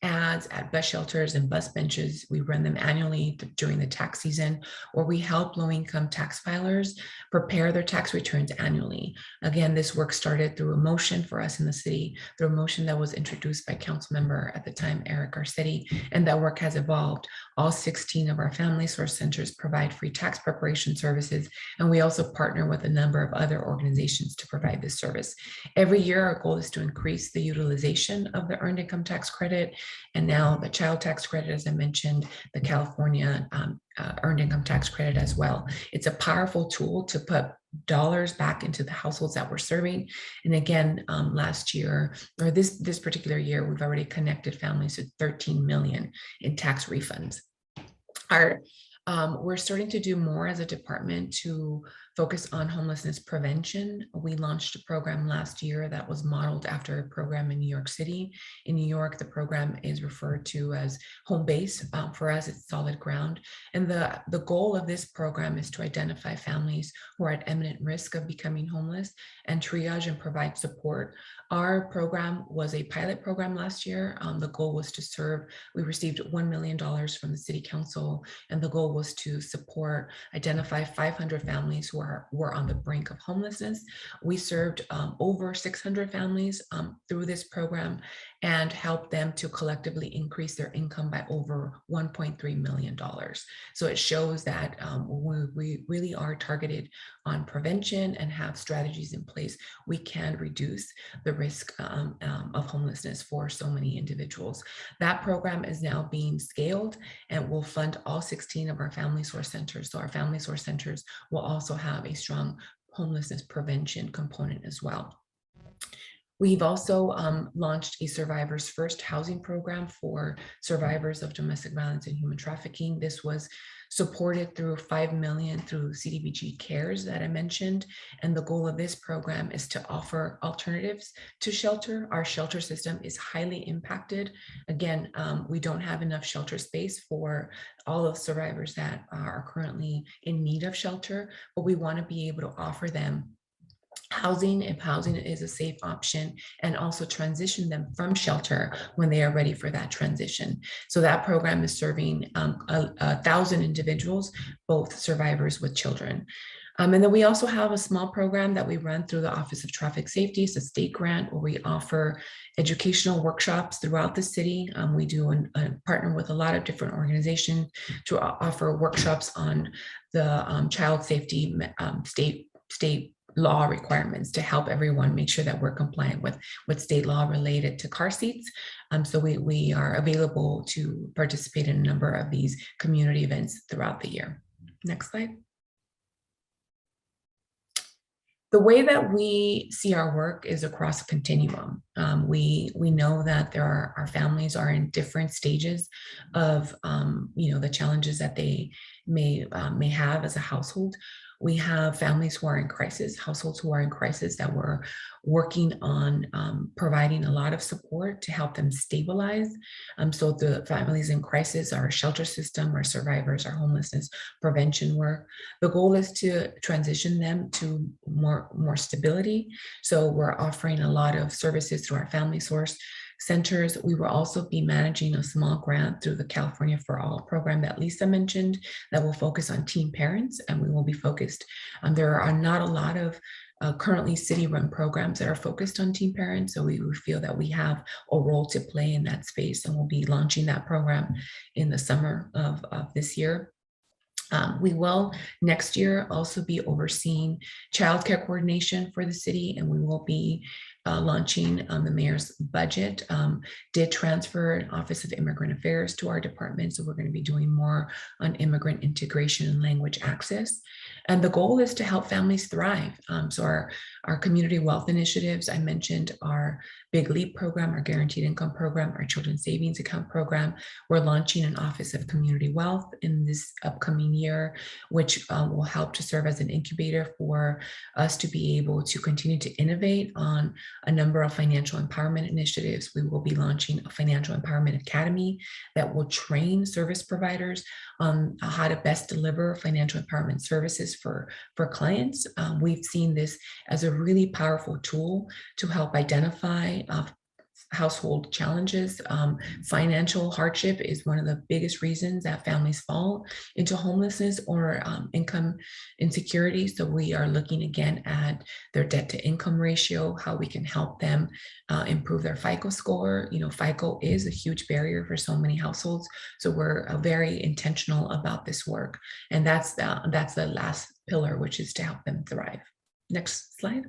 ads at bus shelters and bus benches. We run them annually during the tax season, where we help low-income tax filers prepare their tax returns annually. Again, this work started through a motion for us in the city, through a motion that was introduced by council member at the time, Eric Garcetti, and that work has evolved. All 16 of our family source centers provide free tax preparation services, and we also partner with a number of other organizations to provide this service. Every year, our goal is to increase the utilization of the earned income tax credit, and now the child tax credit, as I mentioned, the California earned income tax credit as well. It's a powerful tool to put dollars back into the households that we're serving. And again, last year, or this particular year, we've already connected families to 13 million in tax refunds. We're starting to do more as a department to focus on homelessness prevention. We launched a program last year that was modeled after a program in New York City. In New York, the program is referred to as Home Base. For us, it's Solid Ground. And the goal of this program is to identify families who are at imminent risk of becoming homeless and triage and provide support. Our program was a pilot program last year. The goal was to serve, we received $1 million from the City Council, and the goal was to identify 500 families who were on the brink of homelessness. We served over 600 families through this program and helped them to collectively increase their income by over $1.3 million. So it shows that we really are targeted on prevention and have strategies in place. We can reduce the risk of homelessness for so many individuals. That program is now being scaled and will fund all 16 of our family source centers. So our family source centers will also have a strong homelessness prevention component as well. We've also launched a Survivors First housing program for survivors of domestic violence and human trafficking. This was supported through $5 million through CDBG CARES that I mentioned. And the goal of this program is to offer alternatives to shelter. Our shelter system is highly impacted. Again, we don't have enough shelter space for all of survivors that are currently in need of shelter, but we want to be able to offer them housing if housing is a safe option, and also transition them from shelter when they are ready for that transition. So that program is serving 1,000 individuals, both survivors with children. And then we also have a small program that we run through the Office of Traffic Safety. It's a state grant where we offer educational workshops throughout the city. We do partner with a lot of different organizations to offer workshops on the child safety state law requirements to help everyone make sure that we're compliant with state law related to car seats. So we are available to participate in a number of these community events throughout the year. Next slide. The way that we see our work is across a continuum. We know that our families are in different stages of the challenges that they may have as a household. We have families who are in crisis, households who are in crisis that we're working on providing a lot of support to help them stabilize. So the families in crisis, our shelter system, our survivors, our homelessness prevention work. The goal is to transition them to more stability. So we're offering a lot of services through our family source centers. We will also be managing a small grant through the California for All program that Lisa mentioned that will focus on teen parents, and we will be focused. There are not a lot of currently city-run programs that are focused on teen parents, so we feel that we have a role to play in that space, and we'll be launching that program in the summer of this year. We will next year also be overseeing childcare coordination for the city, and we will be launching the mayor's budget. Did transfer an Office of Immigrant Affairs to our department, so we're going to be doing more on immigrant integration and language access. And the goal is to help families thrive. So our community wealth initiatives, I mentioned our Big Leap program, our guaranteed income program, our children's savings account program. We're launching an Office of Community Wealth in this upcoming year, which will help to serve as an incubator for us to be able to continue to innovate on a number of financial empowerment initiatives. We will be launching a financial empowerment academy that will train service providers on how to best deliver financial empowerment services for clients. We've seen this as a really powerful tool to help identify household challenges. Financial hardship is one of the biggest reasons that families fall into homelessness or income insecurity. So we are looking again at their debt to income ratio, how we can help them improve their FICO score. You know, FICO is a huge barrier for so many households. So we're very intentional about this work. And that's the last pillar, which is to help them thrive. Next slide.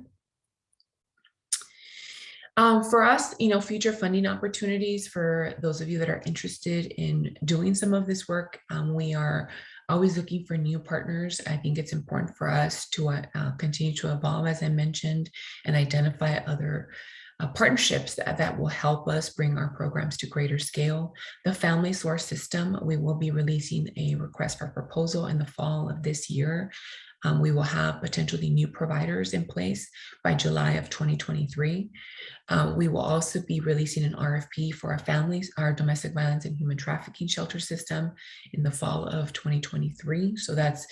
For us, you know, future funding opportunities for those of you that are interested in doing some of this work, we are always looking for new partners. I think it's important for us to continue to evolve, as I mentioned, and identify other partnerships that will help us bring our programs to greater scale. The Family Source system, we will be releasing a request for proposal in the fall of this year. We will have potentially new providers in place by July of 2023. We will also be releasing an RFP for our domestic violence and human trafficking shelter system in the fall of 2023. So that's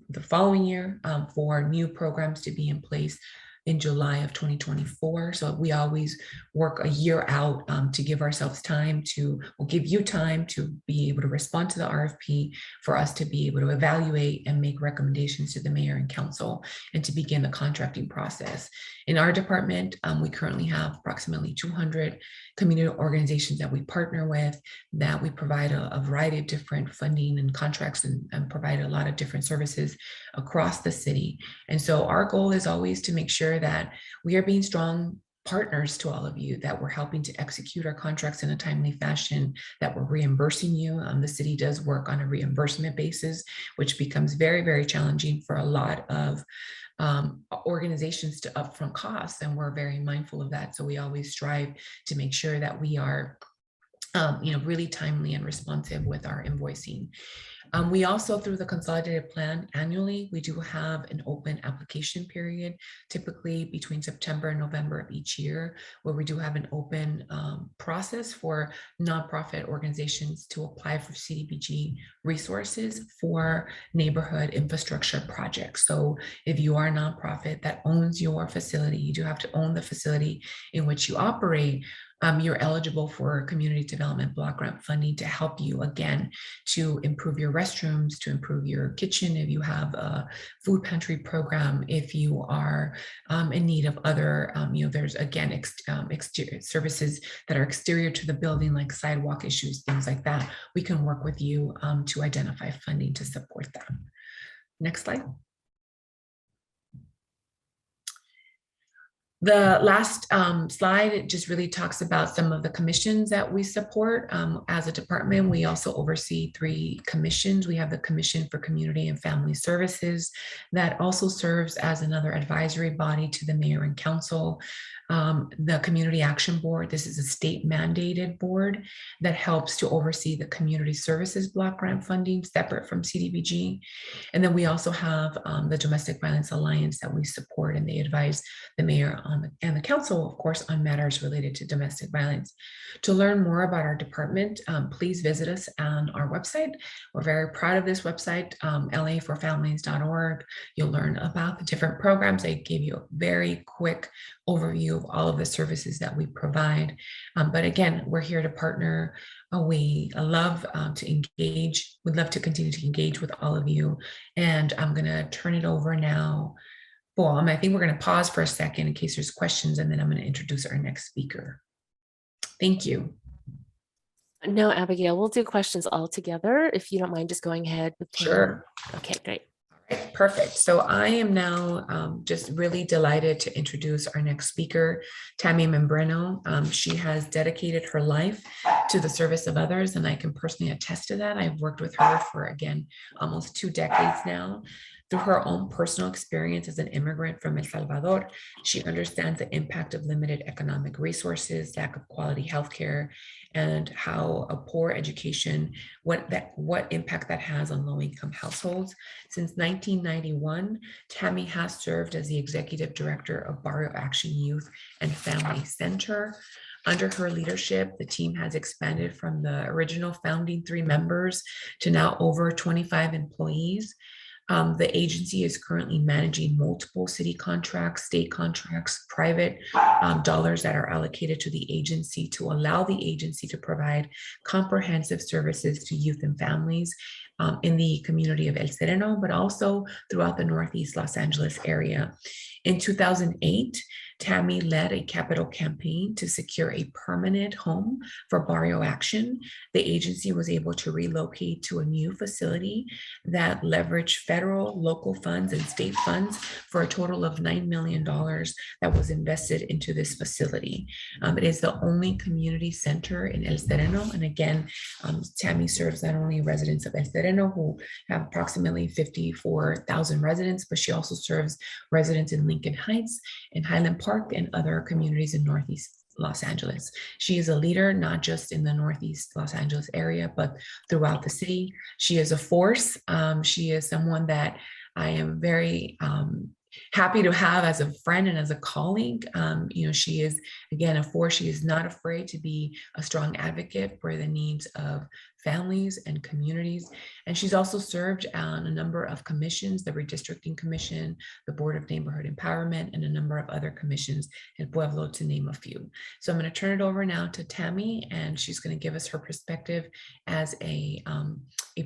the following year for new programs to be in place in July of 2024. So we always work a year out to give ourselves time we'll give you time to be able to respond to the RFP, for us to be able to evaluate and make recommendations to the mayor and council, and to begin the contracting process. In our department, we currently have approximately 200 community organizations that we partner with, that we provide a variety of different funding and contracts and provide a lot of different services across the city. And so our goal is always to make sure that we are being strong partners to all of you, that we're helping to execute our contracts in a timely fashion, that we're reimbursing you. The city does work on a reimbursement basis, which becomes very, very challenging for a lot of organizations to upfront costs, and we're very mindful of that. So we always strive to make sure that we are really timely and responsive with our invoicing. We also, through the consolidated plan annually, we do have an open application period, typically between September and November of each year, where we do have an open process for nonprofit organizations to apply for CDBG resources for neighborhood infrastructure projects. So if you are a nonprofit that owns your facility, you do have to own the facility in which you operate. You're eligible for community development block grant funding to help you, again, to improve your restrooms, to improve your kitchen, if you have a food pantry program, if you are in need of other, there's, again, exterior services that are exterior to the building, like sidewalk issues, things like that. We can work with you to identify funding to support them. Next slide. The last slide, it just really talks about some of the commissions that we support. As a department, we also oversee 3 commissions. We have the Commission for Community and Family Services that also serves as another advisory body to the mayor and council. The Community Action Board, this is a state mandated board that helps to oversee the community services block grant funding separate from CDBG. And then we also have the Domestic Violence Alliance that we support, and they advise the mayor and the council, of course, on matters related to domestic violence. To learn more about our department, please visit us on our website. We're very proud of this website, laforfamilies.org. You'll learn about the different programs. I gave you a very quick overview of all of the services that we provide. But again, we're here to partner. We love to engage. We'd love to continue to engage with all of you. And I'm going to turn it over now. Well, I think we're going to pause for a second in case there's questions, and then I'm going to introduce our next speaker. Thank you. No, Abigail, we'll do questions all together. If you don't mind just going ahead with Sure. Okay, great. All right, perfect. So I am now just really delighted to introduce our next speaker, Tammy Membreno. She has dedicated her life to the service of others, and I can personally attest to that. I've worked with her for, again, almost 2 decades now. Through her own personal experience as an immigrant from El Salvador, she understands the impact of limited economic resources, lack of quality healthcare, and how a poor education, what impact that has on low-income households. Since 1991, Tammy has served as the executive director of Barrio Action Youth and Family Center. Under her leadership, the team has expanded from the original founding 3 members to now over 25 employees. The agency is currently managing multiple city contracts, state contracts, private dollars that are allocated to the agency to allow the agency to provide comprehensive services to youth and families in the community of El Sereno, but also throughout the Northeast Los Angeles area. In 2008, Tammy led a capital campaign to secure a permanent home for Barrio Action. The agency was able to relocate to a new facility that leveraged federal, local funds, and state funds for a total of $9 million that was invested into this facility. It is the only community center in El Sereno. And again, Tammy serves not only residents of El Sereno, who have approximately 54,000 residents, but she also serves residents in Lincoln Heights, in Highland Park, and other communities in Northeast Los Angeles. She is a leader, not just in the Northeast Los Angeles area, but throughout the city. She is a force. She is someone that I am very happy to have as a friend and as a colleague. She is, again, a force. She is not afraid to be a strong advocate for the needs of families and communities. And she's also served on a number of commissions, the Redistricting Commission, the Board of Neighborhood Empowerment, and a number of other commissions in Pueblo, to name a few. So I'm going to turn it over now to Tammy, and she's going to give us her perspective as a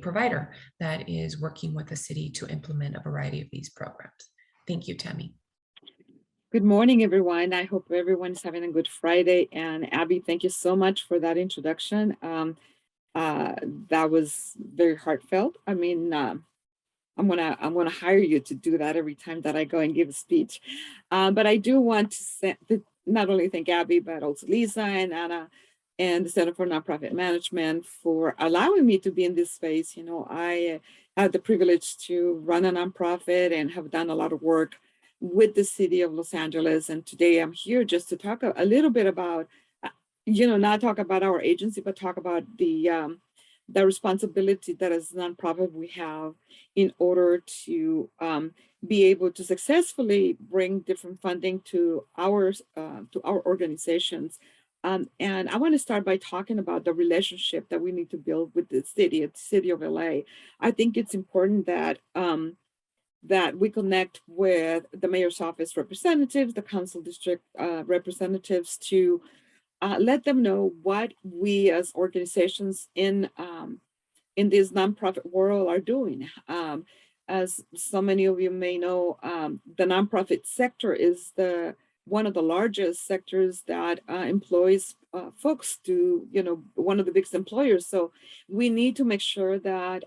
provider that is working with the city to implement a variety of these programs. Thank you, Tammy. Good morning, everyone. I hope everyone's having a good Friday. And Abby, thank you so much for that introduction. That was very heartfelt. I mean, I'm gonna hire you to do that every time that I go and give a speech. But I do want to not only thank Abby, but also Lisa and Anna and the Center for Nonprofit Management for allowing me to be in this space. I had the privilege to run a nonprofit and have done a lot of work with the city of Los Angeles. And today I'm here just to talk a little bit about, not talk about our agency, but talk about the responsibility that as a nonprofit we have in order to be able to successfully bring different funding to our organizations. And I want to start by talking about the relationship that we need to build with the city of LA. I think it's important that that we connect with the mayor's office representatives, the council district representatives, to let them know what we as organizations in this nonprofit world are doing. As so many of you may know, the nonprofit sector is one of the largest sectors that employs folks to, one of the biggest employers. So we need to make sure that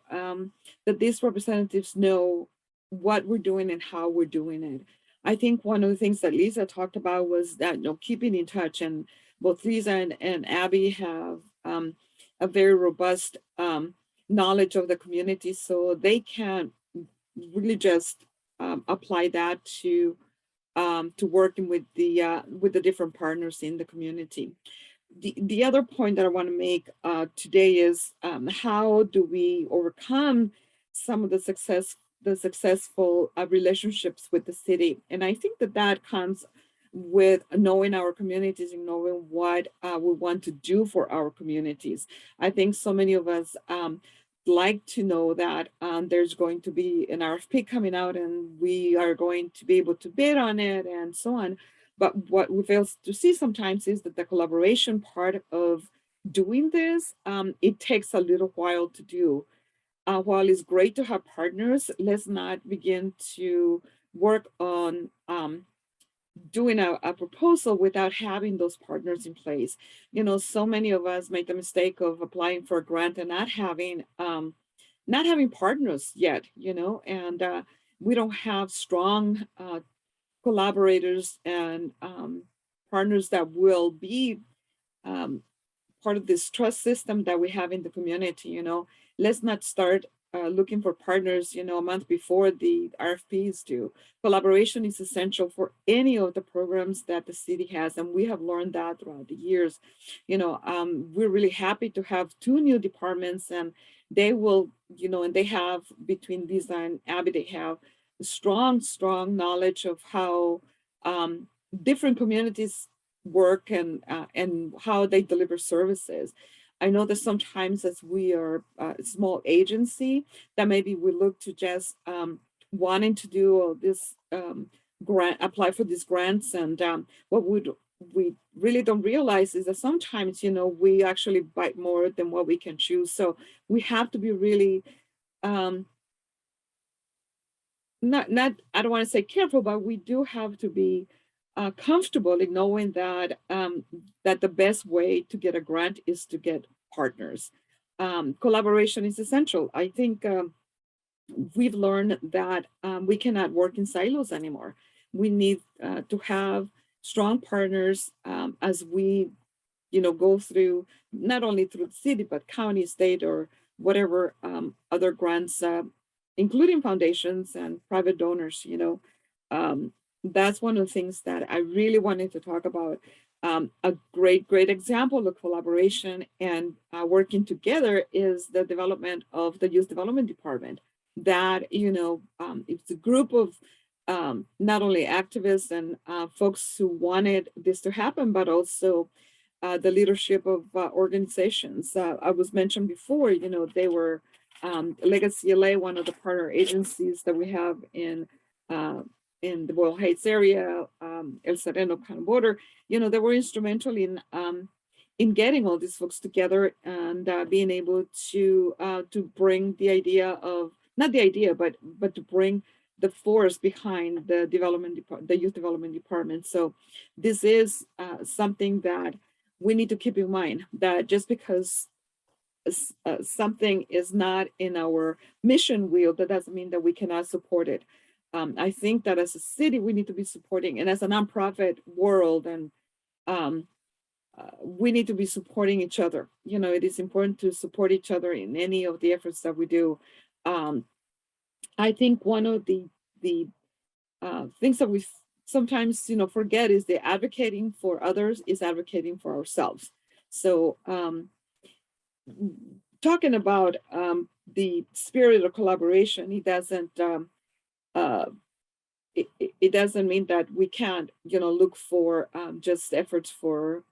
that these representatives know what we're doing and how we're doing it. I think one of the things that Lisa talked about was that, keeping in touch, and both Lisa and Abby have a very robust knowledge of the community, so they can really just apply that to working with the different partners in the community. The other point that I want to make today is how do we overcome some of the successful relationships with the city. And I think that comes with knowing our communities and knowing what we want to do for our communities. I think so many of us like to know that there's going to be an RFP coming out and we are going to be able to bid on it and so on. But what we fail to see sometimes is that the collaboration part of doing this, it takes a little while to do. While it's great to have partners, let's not begin to work on doing a proposal without having those partners in place. So many of us make the mistake of applying for a grant and not having partners yet, and we don't have strong collaborators and partners that will be part of this trust system that we have in the community. Let's not start looking for partners, a month before the RFP is due. Collaboration is essential for any of the programs that the city has, and we have learned that throughout the years. We're really happy to have 2 new departments, and they will, and they have, between Lisa and Abby, they have strong knowledge of how different communities work and how they deliver services. I know that sometimes, as we are a small agency, that maybe we look to just wanting to do this grant, apply for these grants, and what we really don't realize is that sometimes, we actually bite more than what we can chew. So we have to be really not I don't want to say careful, but we do have to be comfortable in knowing that that the best way to get a grant is to get partners. Collaboration is essential. I think we've learned that we cannot work in silos anymore. We need to have strong partners as we, go through, not only through the city, but county, state, or whatever other grants, including foundations and private donors. That's one of the things that I really wanted to talk about. A great example of collaboration and working together is the development of the Youth Development Department. That, it's a group of not only activists and folks who wanted this to happen, but also the leadership of organizations. I was mentioned before, they were Legacy LA, one of the partner agencies that we have in the Boyle Heights area, El Sereno kind of border. They were instrumental in getting all these folks together and being able to bring the idea of, not the idea, but to bring the force behind the Youth Development Department. So this is something that we need to keep in mind, that just because something is not in our mission wheel, that doesn't mean that we cannot support it. I think that as a city, we need to be supporting, and as a nonprofit world, and we need to be supporting each other. It is important to support each other in any of the efforts that we do. I think one of the things that we sometimes, forget is that advocating for others is advocating for ourselves. So talking about the spirit of collaboration, it doesn't mean that we can't, look for just efforts for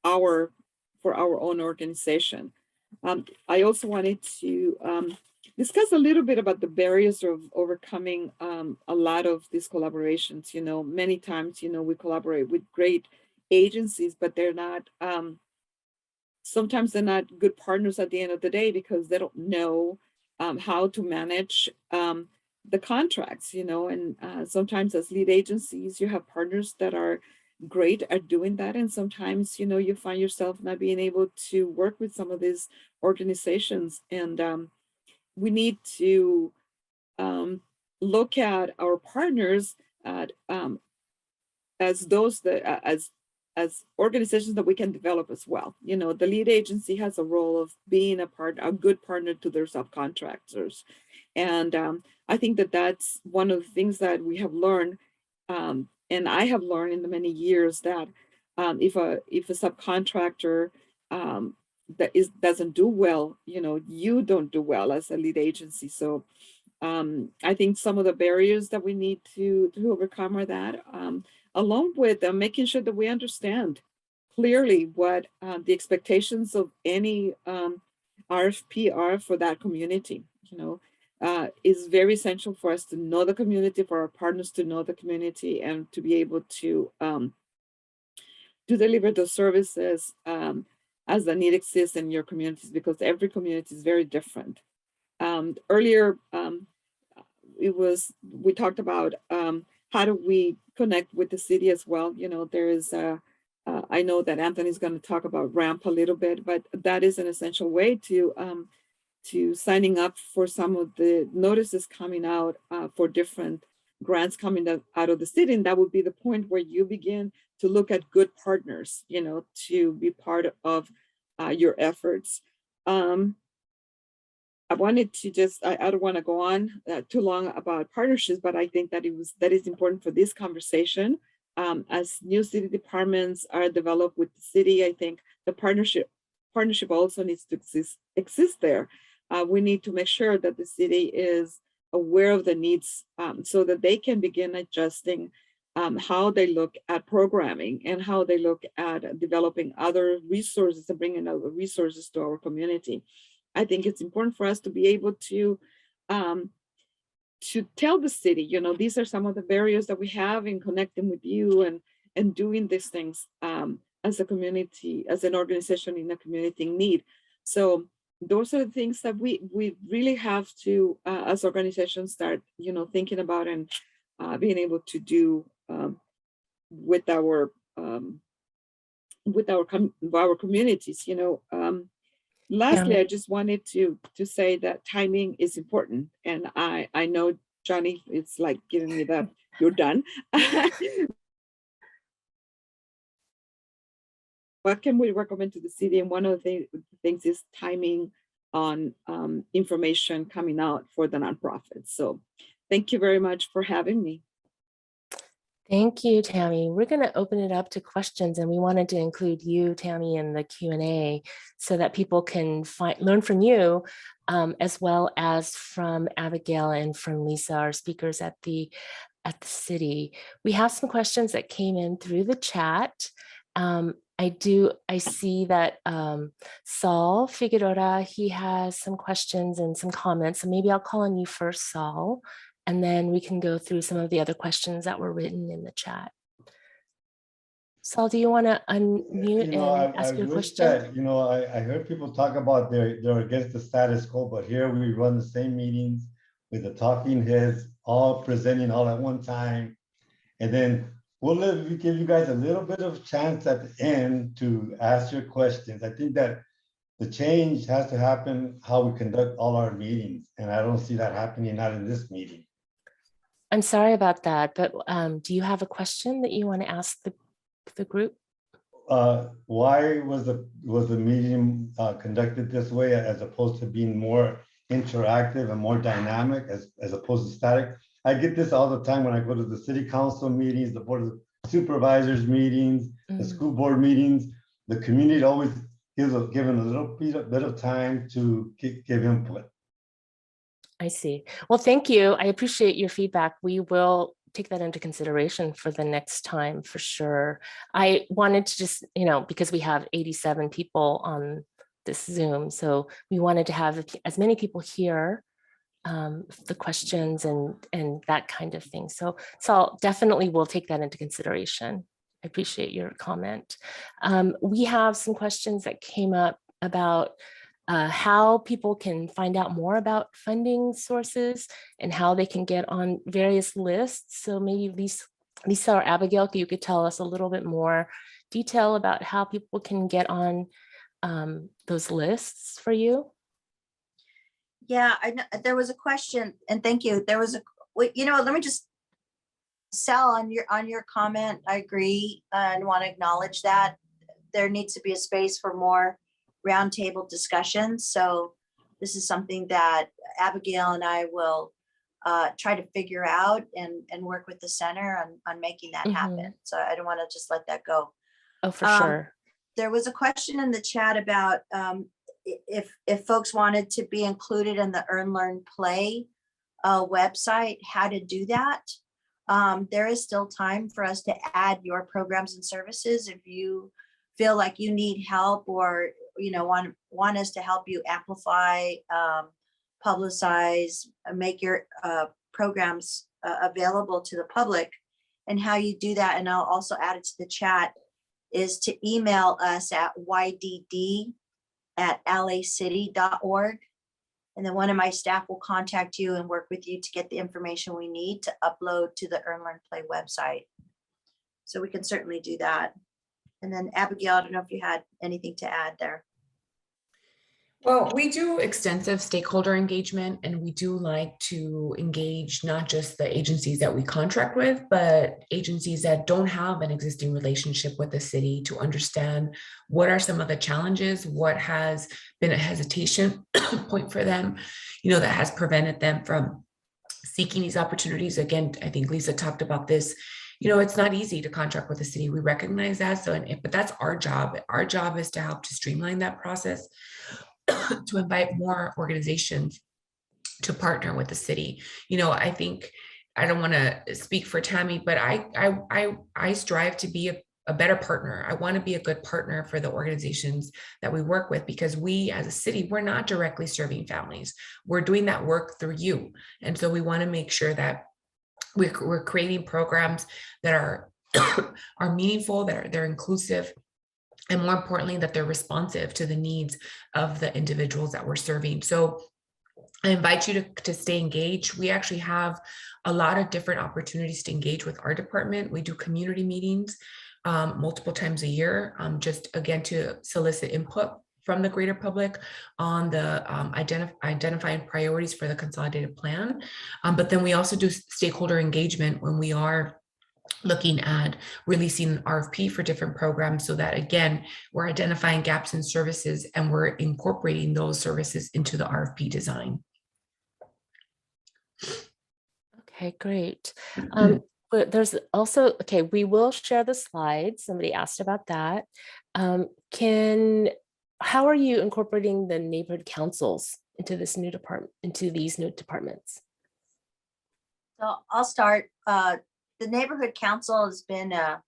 our own organization. I also wanted to discuss a little bit about the barriers of overcoming a lot of these collaborations. Many times, we collaborate with great agencies, but they're not, sometimes they're not good partners at the end of the day because they don't know how to manage the contracts, and sometimes as lead agencies, you have partners that are great at doing that. And sometimes, you find yourself not being able to work with some of these organizations. And we need to look at our partners as those that as organizations that we can develop as well. The lead agency has a role of being a good partner to their subcontractors. And I think that that's one of the things that we have learned, and I have learned in the many years, that if a subcontractor doesn't do well, you don't do well as a lead agency. So I think some of the barriers that we need to overcome are that, along with making sure that we understand clearly what the expectations of any RFP are for that community. Is very essential for us to know the community, for our partners to know the community, and to be able to deliver those services as the need exists in your communities, because every community is very different. Earlier, we talked about how do we connect with the city as well. There is I know that Anthony's going to talk about RAMP a little bit, but that is an essential way to signing up for some of the notices coming out for different grants coming out of the city. And that would be the point where you begin to look at good partners, to be part of your efforts. I wanted to just, I don't want to go on too long about partnerships, but I think that that is important for this conversation. As new city departments are developed with the city, I think the partnership also needs to exist there. We need to make sure that the city is aware of the needs so that they can begin adjusting how they look at programming and how they look at developing other resources and bringing other resources to our community. I think it's important for us to be able to tell the city, you know, these are some of the barriers that we have in connecting with you and doing these things as a community, as an organization in a community in need. So those are the things that we really have to, as organizations, start, you know, thinking about and being able to do with our communities, you know. Lastly, I just wanted to say that timing is important, and I know, Johnny, it's like giving me that you're done. What can we recommend to the city? And one of the things is timing on information coming out for the nonprofits. So thank you very much for having me. Thank you, Tammy. We're going to open it up to questions, and we wanted to include you, Tammy, in the Q&A so that people can learn from you, as well as from Abigail and from Lisa, our speakers at the city. We have some questions that came in through the chat. I see that Saul Figueroa, he has some questions and some comments. So maybe I'll call on you first, Saul, and then we can go through some of the other questions that were written in the chat. Saul, do you want to unmute and ask your question? That, you know, I heard people talk about they're against the status quo, but here we run the same meetings with the talking heads all presenting all at one time. And then we give you guys a little bit of chance at the end to ask your questions. I think that the change has to happen how we conduct all our meetings. And I don't see that happening, not in this meeting. I'm sorry about that, but do you have a question that you want to ask the group? Why was the meeting conducted this way as opposed to being more interactive and more dynamic as opposed to static? I get this all the time when I go to the city council meetings, the board of supervisors meetings, the school board meetings. The community always given a little bit of time to give input. I see. Well, thank you. I appreciate your feedback. We will take that into consideration for the next time for sure. I wanted to just, you know, because we have 87 people on this Zoom, so we wanted to have as many people hear the questions and that kind of thing. So definitely we'll take that into consideration. I appreciate your comment. We have some questions that came up about how people can find out more about funding sources and how they can get on various lists. So maybe Lisa or Abigail, you could tell us a little bit more detail about how people can get on those lists for you. Yeah, there was a question, and thank you. There was you know, let me just, Sal, on your comment, I agree and want to acknowledge that there needs to be a space for more roundtable discussions. So this is something that Abigail and I will try to figure out and work with the center on making that happen. So I don't want to just let that go. Oh, for sure. There was a question in the chat about if folks wanted to be included in the Earn, Learn, Play website, how to do that. There is still time for us to add your programs and services. If you feel like you need help or, you know, want us to help you amplify, publicize, make your programs available to the public, and how you do that, and I'll also add it to the chat, is to email us at ydd@lacity.org. And then one of my staff will contact you and work with you to get the information we need to upload to the Earn, Learn, Play website. So we can certainly do that. And then Abigail, I don't know if you had anything to add there. Well, we do extensive stakeholder engagement, and we do like to engage not just the agencies that we contract with, but agencies that don't have an existing relationship with the city to understand what are some of the challenges, what has been a hesitation point for them, that has prevented them from seeking these opportunities. Again, I think Lisa talked about this. It's not easy to contract with the city. We recognize that. But that's our job. Our job is to help to streamline that process, to invite more organizations to partner with the city. I think, I don't want to speak for Tammy, but I strive to be a better partner. I want to be a good partner for the organizations that we work with, because we as a city, we're not directly serving families. We're doing that work through you. And so we want to make sure that we're creating programs that are are meaningful, they're inclusive, and more importantly, that they're responsive to the needs of the individuals that we're serving. So I invite you to stay engaged. We actually have a lot of different opportunities to engage with our department. We do community meetings multiple times a year, just again to solicit input from the greater public on the identifying priorities for the consolidated plan. But then we also do stakeholder engagement when we are looking at releasing an RFP for different programs, so that again, we're identifying gaps in services and we're incorporating those services into the RFP design. Okay, great. But there's also, okay, we will share the slides. Somebody asked about that. How are you incorporating the neighborhood councils into this new department, into these new departments? So I'll start. The neighborhood council has been a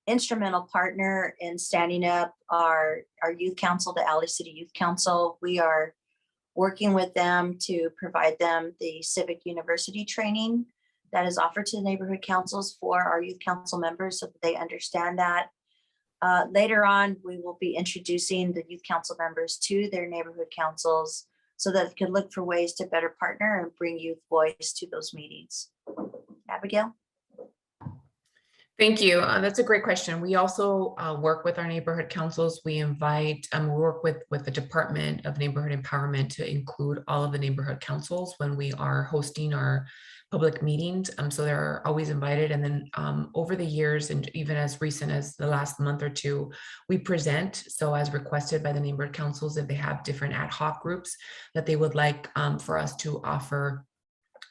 instrumental partner in standing up our youth council, the LA City Youth Council. We are working with them to provide them the civic university training that is offered to the neighborhood councils for our youth council members, so that they understand that. Later on, we will be introducing the youth council members to their neighborhood councils, so that they can look for ways to better partner and bring youth voice to those meetings. Abigail? Thank you. That's a great question. We also work with our neighborhood councils. We invite, we work with the Department of Neighborhood Empowerment to include all of the neighborhood councils when we are hosting our public meetings. So they're always invited. And then over the years, and even as recent as the last month or two, we present. So as requested by the neighborhood councils, if they have different ad hoc groups that they would like for us to offer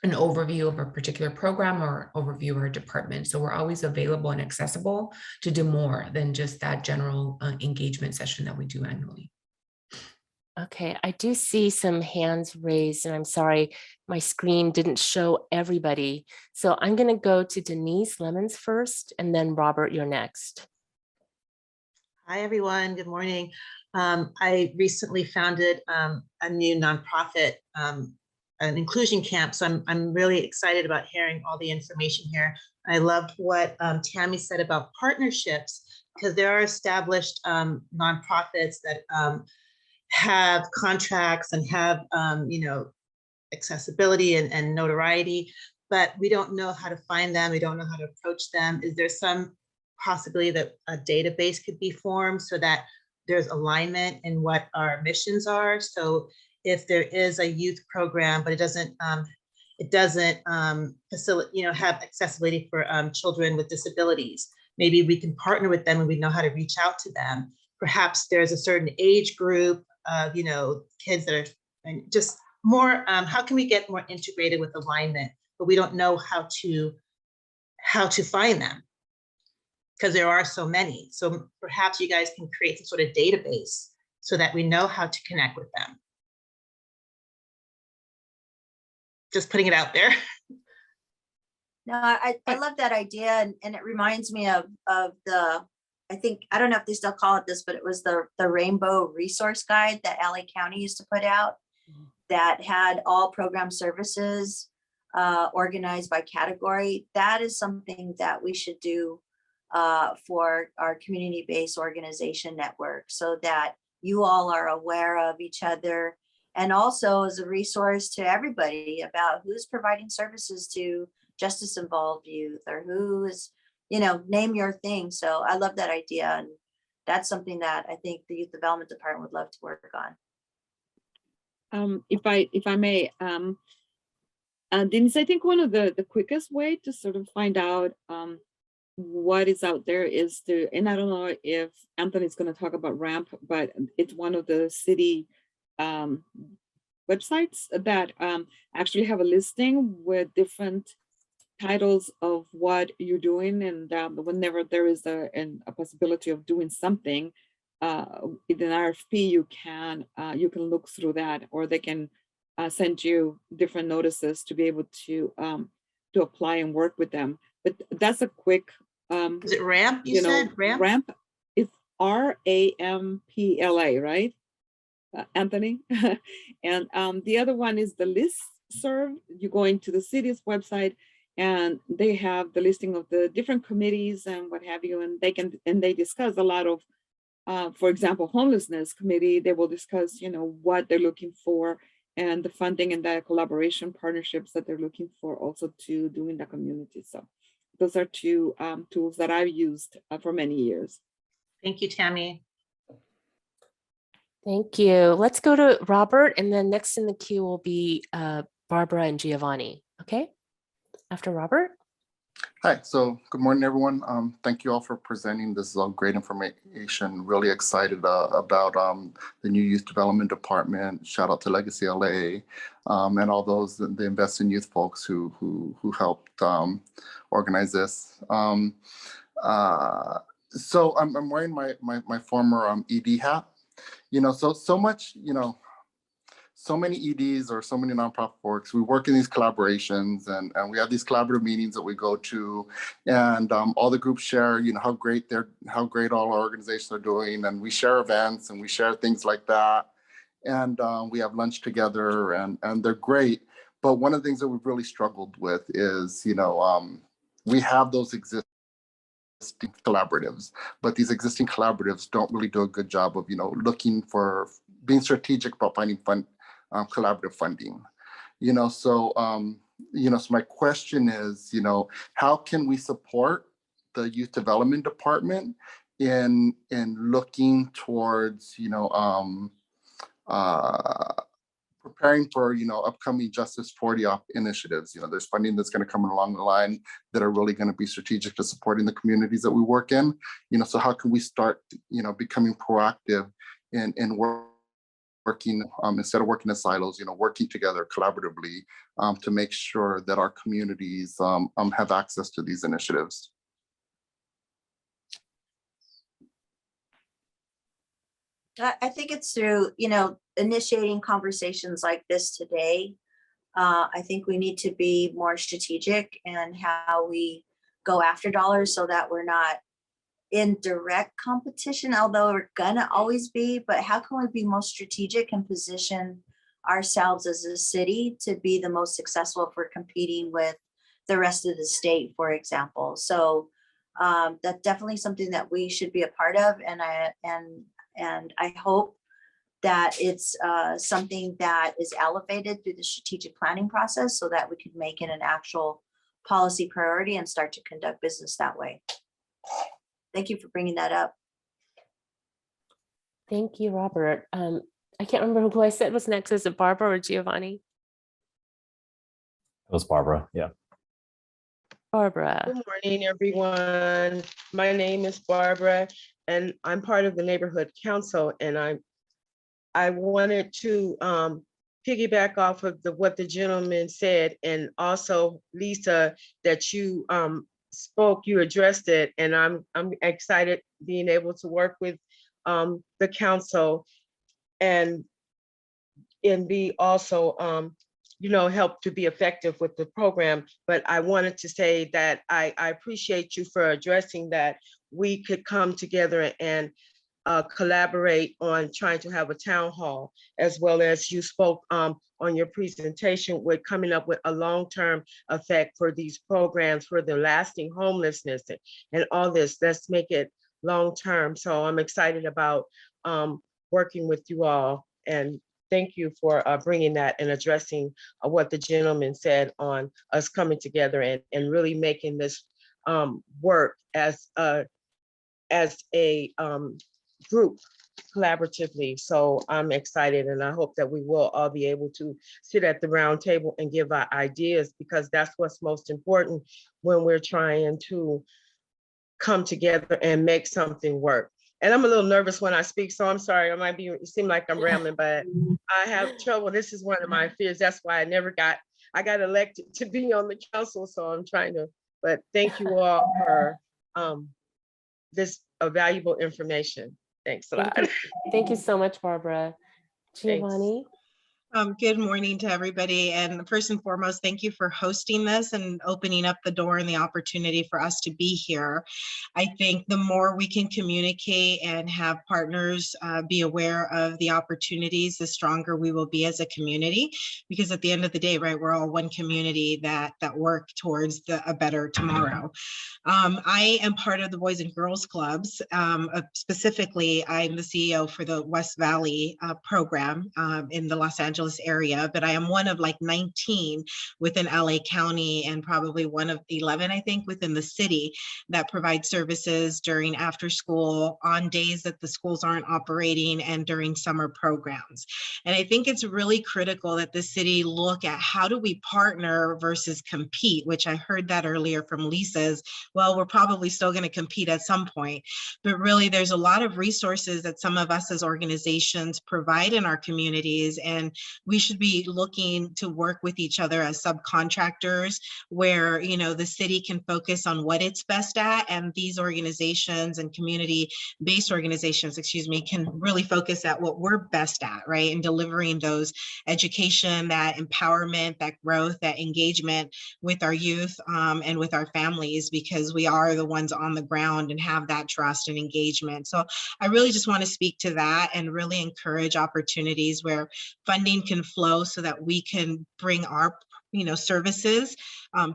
an overview of a particular program or overview of our department. So we're always available and accessible to do more than just that general engagement session that we do annually. Okay, I do see some hands raised, and I'm sorry, my screen didn't show everybody. So I'm going to go to Denise Lemons first, and then Robert, you're next. Hi, everyone. Good morning. I recently founded a new nonprofit, an inclusion camp. So I'm really excited about hearing all the information here. I loved what Tammy said about partnerships, because there are established nonprofits that have contracts and have accessibility and notoriety, but we don't know how to find them. We don't know how to approach them. Is there some possibility that a database could be formed so that there's alignment in what our missions are? So if there is a youth program, but it doesn't facilitate, have accessibility for children with disabilities, maybe we can partner with them and we know how to reach out to them. Perhaps there's a certain age group of, kids that are, and just more, how can we get more integrated with alignment, but we don't know how to find them, because there are so many. So perhaps you guys can create some sort of database so that we know how to connect with them. Just putting it out there. No, I love that idea, and it reminds me of the, I don't know if they still call it this, but it was the Rainbow Resource Guide that LA County used to put out, that had all program services organized by category. That is something that we should do for our community-based organization network, so that you all are aware of each other, and also as a resource to everybody about who's providing services to justice involved youth, or who is, name your thing. So I love that idea. And that's something that I think the Youth Development Department would love to work on. If I may, Denise, I think one of the quickest way to sort of find out what is out there is to, and I don't know if Anthony's going to talk about RAMP, but it's one of the city websites that actually have a listing with different titles of what you're doing, and whenever there is a possibility of doing something in an RFP, you can look through that, or they can send you different notices to be able to apply and work with them. But that's a quick Is it RAMP? You said RAMP? RAMP is RAMPLA, right? Anthony. And the other one is the listserv. You go into the city's website and they have the listing of the different committees and what have you, and they discuss a lot of, for example, homelessness committee. They will discuss, what they're looking for and the funding and the collaboration partnerships that they're looking for also to do in the community. So those are two tools that I've used for many years. Thank you, Tammy. Thank you. Let's go to Robert, and then next in the queue will be Barbara and Giovanni. Okay, after Robert. Hi, so good morning, everyone. Thank you all for presenting. This is all great information. Really excited about the new youth development department. Shout out to Legacy LA and all those, the Invest in Youth folks who helped organize this. So I'm wearing my former ED hat. So much, so many EDs or so many nonprofit works, we work in these collaborations and we have these collaborative meetings that we go to, and all the groups share, how great all our organizations are doing, and we share events and we share things like that, and we have lunch together, and they're great. But one of the things that we've really struggled with is, we have those existing collaboratives, but these existing collaboratives don't really do a good job of, looking for being strategic about finding collaborative funding. So my question is, how can we support the youth development department in looking towards, preparing for, upcoming Justice 40 initiatives? There's funding that's going to come along the line that are really going to be strategic to supporting the communities that we work in. So how can we start, becoming proactive in working, instead of working in silos, working together collaboratively to make sure that our communities have access to these initiatives? I think it's through, initiating conversations like this today. I think we need to be more strategic in how we go after dollars so that we're not in direct competition, although we're gonna always be, but how can we be most strategic and position ourselves as a city to be the most successful if we're competing with the rest of the state, for example? So that's definitely something that we should be a part of, and I hope that it's something that is elevated through the strategic planning process so that we can make it an actual policy priority and start to conduct business that way. Thank you for bringing that up. Thank you, Robert. I can't remember who I said was next. Is it Barbara or Giovanni? It was Barbara. Yeah. Barbara. Good morning, everyone. My name is Barbara, and I'm part of the Neighborhood Council, and I wanted to piggyback off of what the gentleman said, and also Lisa, that you spoke, you addressed it, and I'm excited being able to work with the council and be also help to be effective with the program. But I wanted to say that I appreciate you for addressing that we could come together and collaborate on trying to have a town hall, as well as you spoke on your presentation with coming up with a long-term effect for these programs for the lasting homelessness and all this. Let's make it long-term. So I'm excited about working with you all, and thank you for bringing that and addressing what the gentleman said on us coming together and really making this work as a group collaboratively. So I'm excited, and I hope that we will all be able to sit at the round table and give our ideas, because that's what's most important when we're trying to come together and make something work. And I'm a little nervous when I speak, so I'm sorry. It seem like I'm rambling, but I have trouble. This is one of my fears. That's why I got elected to be on the council. So I'm trying to, but thank you all for this valuable information. Thanks a lot. Thank you so much, Barbara. Giovanni? Good morning to everybody. And first and foremost, thank you for hosting this and opening up the door and the opportunity for us to be here. I think the more we can communicate and have partners be aware of the opportunities, the stronger we will be as a community. Because at the end of the day, right, we're all one community that work towards a better tomorrow. I am part of the Boys and Girls Clubs. Specifically, I'm the CEO for the West Valley program in the Los Angeles area, but I am one of like 19 within LA County and probably one of 11, I think, within the city that provide services during after school, on days that the schools aren't operating, and during summer programs. And I think it's really critical that the city look at how do we partner versus compete, which I heard that earlier from Lisa's. Well, we're probably still going to compete at some point, but really there's a lot of resources that some of us as organizations provide in our communities, and we should be looking to work with each other as subcontractors where, you know, the city can focus on what it's best at, and these organizations and community-based organizations, can really focus at what we're best at, right? And delivering those education, that empowerment, that growth, that engagement with our youth and with our families, because we are the ones on the ground and have that trust and engagement. So I really just want to speak to that and really encourage opportunities where funding can flow so that we can bring our services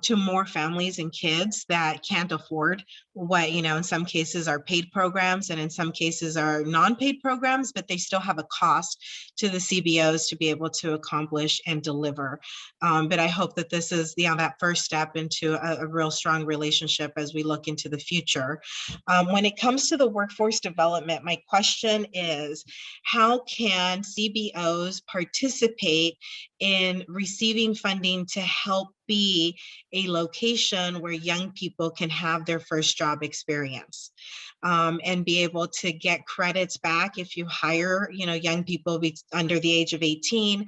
to more families and kids that can't afford what, in some cases are paid programs and in some cases are non-paid programs, but they still have a cost to the CBOs to be able to accomplish and deliver. But I hope that this is that first step into a real strong relationship as we look into the future. When it comes to the workforce development, my question is, how can CBOs participate in receiving funding to help be a location where young people can have their first job experience and be able to get credits back if you hire, young people under the age of 18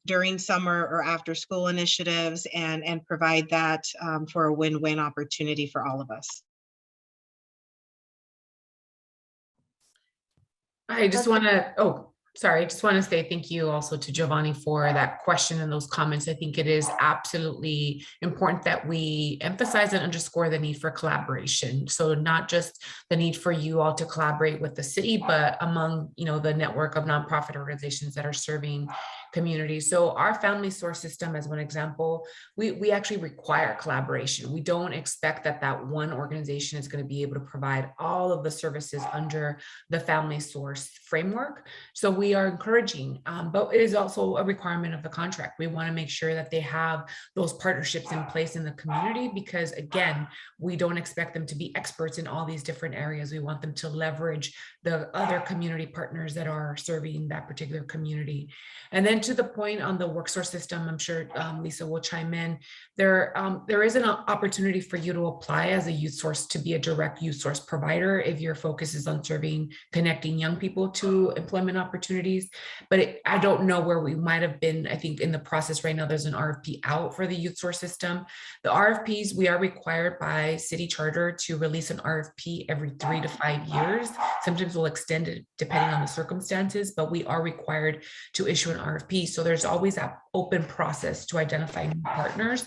during summer or after school initiatives, and provide that for a win-win opportunity for all of us. I just want to say thank you also to Giovanni for that question and those comments. I think it is absolutely important that we emphasize and underscore the need for collaboration. So not just the need for you all to collaborate with the city, but among, the network of nonprofit organizations that are serving communities. So our family source system, as one example, we actually require collaboration. We don't expect that one organization is going to be able to provide all of the services under the family source framework. So we are encouraging, but it is also a requirement of the contract. We want to make sure that they have those partnerships in place in the community, because again, we don't expect them to be experts in all these different areas. We want them to leverage the other community partners that are serving that particular community. And then to the point on the WorkSource system, I'm sure Lisa will chime in. There is an opportunity for you to apply as a youth source to be a direct youth source provider if your focus is on connecting young people to employment opportunities. But I don't know where we might have been. I think in the process right now, there's an RFP out for the youth source system. The RFPs, we are required by city charter to release an RFP every 3 to 5 years. Sometimes we'll extend it depending on the circumstances, but we are required to issue an RFP. So there's always that open process to identify new partners.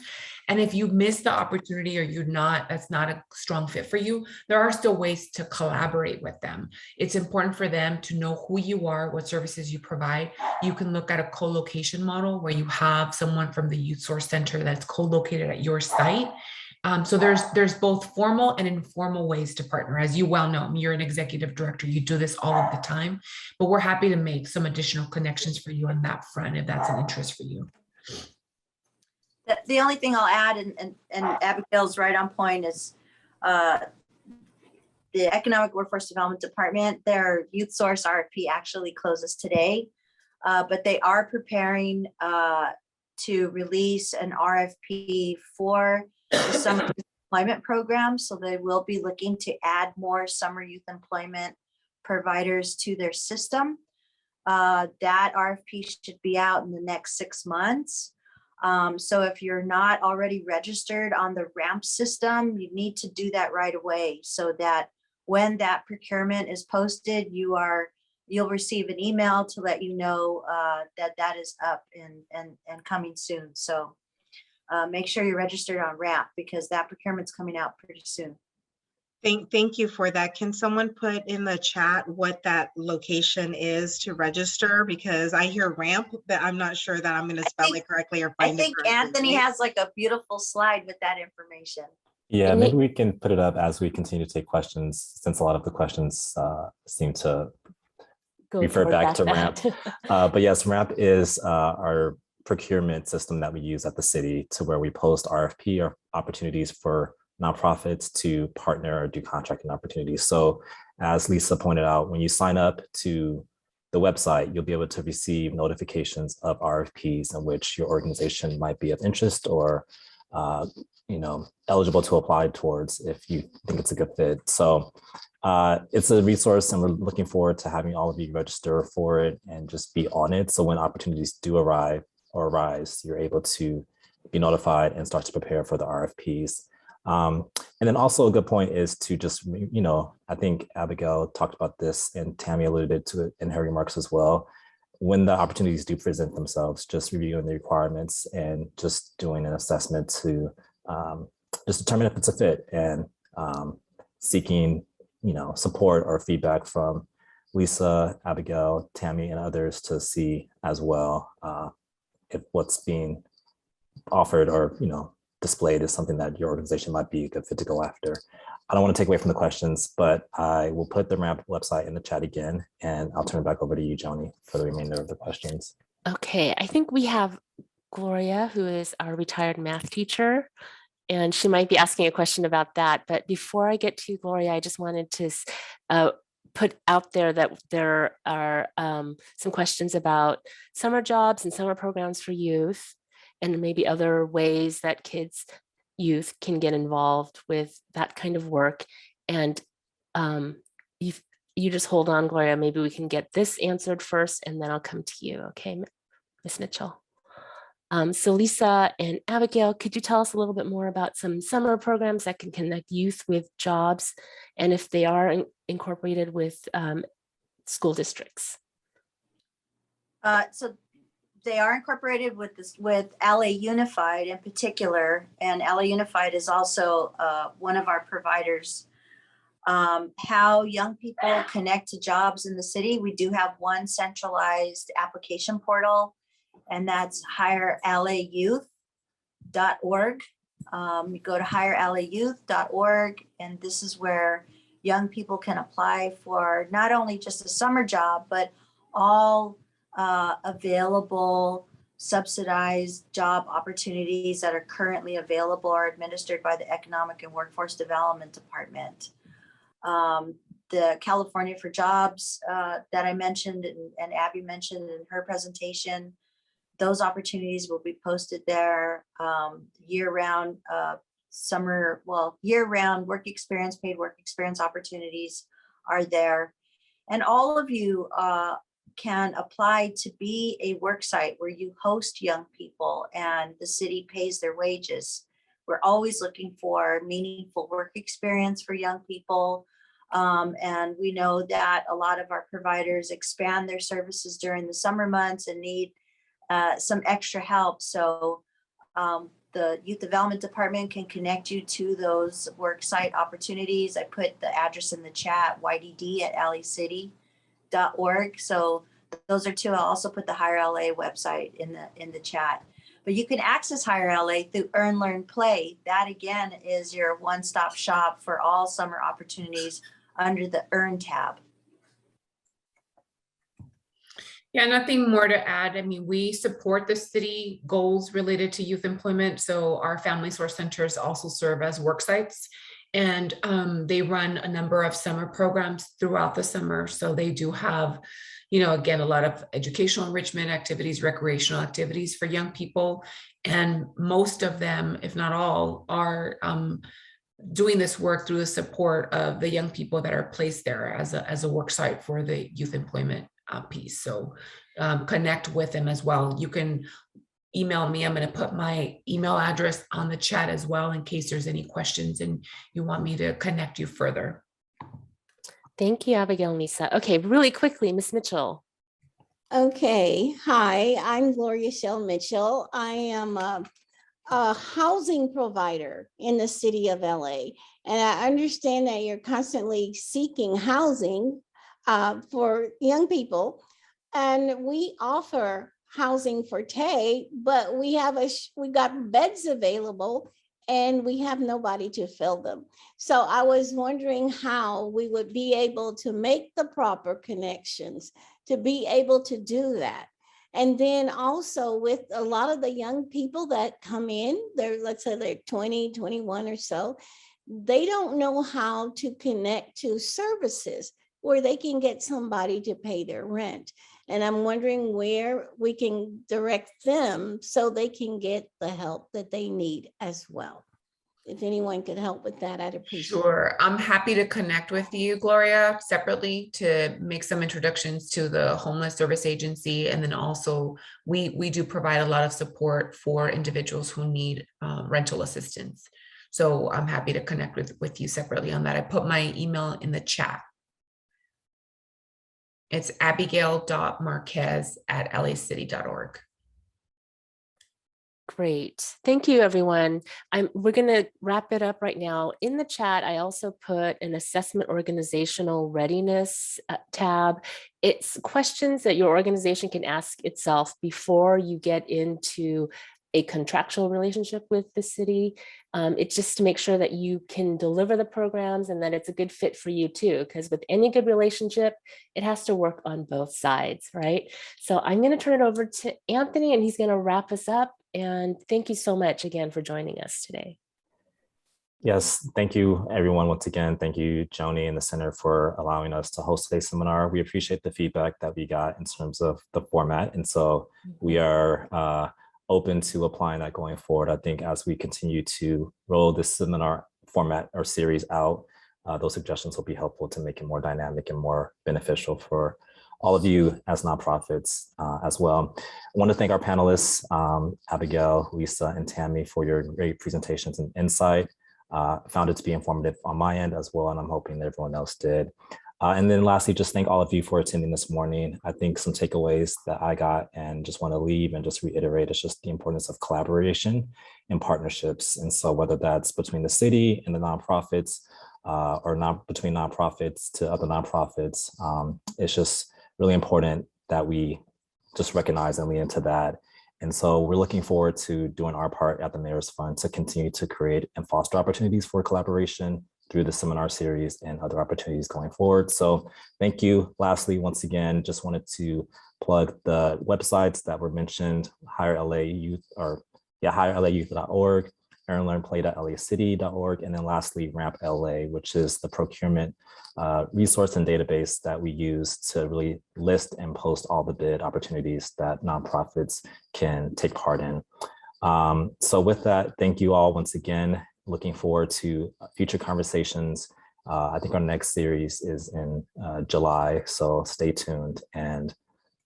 And if you miss the opportunity or that's not a strong fit for you, there are still ways to collaborate with them. It's important for them to know who you are, what services you provide. You can look at a co-location model where you have someone from the Youth Source Center that's co-located at your site. So there's both formal and informal ways to partner. As you well know, you're an executive director, you do this all of the time, but we're happy to make some additional connections for you on that front if that's an interest for you. The only thing I'll add, and Abigail's right on point, is the Economic Workforce Development Department, their Youth Source RFP actually closes today, but they are preparing to release an RFP for the summer employment program. So they will be looking to add more summer youth employment providers to their system. That RFP should be out in the next 6 months. So if you're not already registered on the RAMP system, you need to do that right away so that when that procurement is posted, you'll receive an email to let you know that that is up and coming soon. So make sure you're registered on RAMP because that procurement's coming out pretty soon. Thank you for that. Can someone put in the chat what that location is to register? Because I hear RAMP, but I'm not sure that I'm going to spell it correctly or I find it think correctly. Anthony has like a beautiful slide with that information. Yeah, maybe we can put it up as we continue to take questions, since a lot of the questions seem to refer back to RAMP. But yes, RAMP is our procurement system that we use at the city, to where we post RFP or opportunities for nonprofits to partner or do contracting opportunities. So as Lisa pointed out, when you sign up to the website, you'll be able to receive notifications of RFPs in which your organization might be of interest or eligible to apply towards if you think it's a good fit. So it's a resource, and we're looking forward to having all of you register for it and just be on it. So when opportunities do arise, you're able to be notified and start to prepare for the RFPs. And then also a good point is to just, I think Abigail talked about this and Tammy alluded to it in her remarks as well. When the opportunities do present themselves, just reviewing the requirements and just doing an assessment to just determine if it's a fit, and seeking, support or feedback from Lisa, Abigail, Tammy, and others to see as well if what's being offered or, displayed is something that your organization might be a good fit to go after. I don't want to take away from the questions, but I will put the RAMP website in the chat again, and I'll turn it back over to you, Joni, for the remainder of the questions. Okay, I think we have Gloria, who is our retired math teacher, and she might be asking a question about that. But before I get to Gloria, I just wanted to put out there that there are some questions about summer jobs and summer programs for youth, and maybe other ways that youth can get involved with that kind of work. And you just hold on, Gloria, maybe we can get this answered first, and then I'll come to you, okay, Ms. Mitchell? So Lisa and Abigail, could you tell us a little bit more about some summer programs that can connect youth with jobs, and if they are incorporated with school districts? So they are incorporated with LA Unified in particular, and LA Unified is also one of our providers. How young people connect to jobs in the city, we do have one centralized application portal, and that's hirelaYouth.org. You go to hirelaYouth.org, and this is where young people can apply for not only just a summer job, but all available subsidized job opportunities that are currently available or administered by the Economic and Workforce Development Department. The California for Jobs that I mentioned and Abby mentioned in her presentation, those opportunities will be posted there. Year-round year-round work experience, paid work experience opportunities are there. And all of you can apply to be a work site where you host young people and the city pays their wages. We're always looking for meaningful work experience for young people. And we know that a lot of our providers expand their services during the summer months and need some extra help. So the Youth Development Department can connect you to those work site opportunities. I put the address in the chat, ydd@lacity.org. So those are two. I'll also put the Hire LA website in the chat. But you can access Hire LA through Earn, Learn, Play. That again is your one-stop shop for all summer opportunities under the Earn tab. Yeah, nothing more to add. I mean, we support the city goals related to youth employment. So our family source centers also serve as work sites. And they run a number of summer programs throughout the summer. So they do have, again, a lot of educational enrichment activities, recreational activities for young people. And most of them, if not all, are doing this work through the support of the young people that are placed there as a work site for the youth employment piece. So connect with them as well. You can email me. I'm going to put my email address on the chat as well in case there's any questions and you want me to connect you further. Thank you, Abigail and Lisa. Okay, really quickly, Ms. Mitchell. Okay, hi, I'm Gloria Shell Mitchell. I am a housing provider in the city of LA. And I understand that you're constantly seeking housing for young people. And we offer housing for Tay, but we got beds available and we have nobody to fill them. So I was wondering how we would be able to make the proper connections to be able to do that. And then also with a lot of the young people that come in, let's say they're 20, 21 or so, they don't know how to connect to services where they can get somebody to pay their rent. And I'm wondering where we can direct them so they can get the help that they need as well. If anyone could help with that, I'd appreciate it. Sure. I'm happy to connect with you, Gloria, separately to make some introductions to the Homeless Service Agency. And then also we do provide a lot of support for individuals who need rental assistance. So I'm happy to connect with you separately on that. I put my email in the chat. It's abigail.marquez@lacity.org. Great. Thank you, everyone. We're going to wrap it up right now. In the chat, I also put an assessment organizational readiness tab. It's questions that your organization can ask itself before you get into a contractual relationship with the city. It's just to make sure that you can deliver the programs and that it's a good fit for you too, because with any good relationship, it has to work on both sides, right? So I'm going to turn it over to Anthony and he's going to wrap us up. And thank you so much again for joining us today. Yes, thank you everyone once again. Thank you, Joni and the Center for allowing us to host today's seminar. We appreciate the feedback that we got in terms of the format. And so we are open to applying that going forward. I think as we continue to roll this seminar format or series out, those suggestions will be helpful to make it more dynamic and more beneficial for all of you as nonprofits as well. I want to thank our panelists, Abigail, Lisa, and Tammy for your great presentations and insight. Found it to be informative on my end as well, and I'm hoping that everyone else did. And then lastly, just thank all of you for attending this morning. I think some takeaways that I got and just want to leave and just reiterate is just the importance of collaboration and partnerships. And so whether that's between the city and the nonprofits or not between nonprofits to other nonprofits, it's just really important that we just recognize and lean into that. And so we're looking forward to doing our part at the Mayor's Fund to continue to create and foster opportunities for collaboration through the seminar series and other opportunities going forward. So thank you. Lastly, once again, just wanted to plug the websites that were mentioned, hirelaYouth.org, earnlearnplay.lacity.org, and then lastly, Ramp LA, which is the procurement resource and database that we use to really list and post all the bid opportunities that nonprofits can take part in. So with that, thank you all once again. Looking forward to future conversations. I think our next series is in July, so stay tuned. And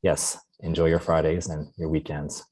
yes, enjoy your Fridays and your weekends.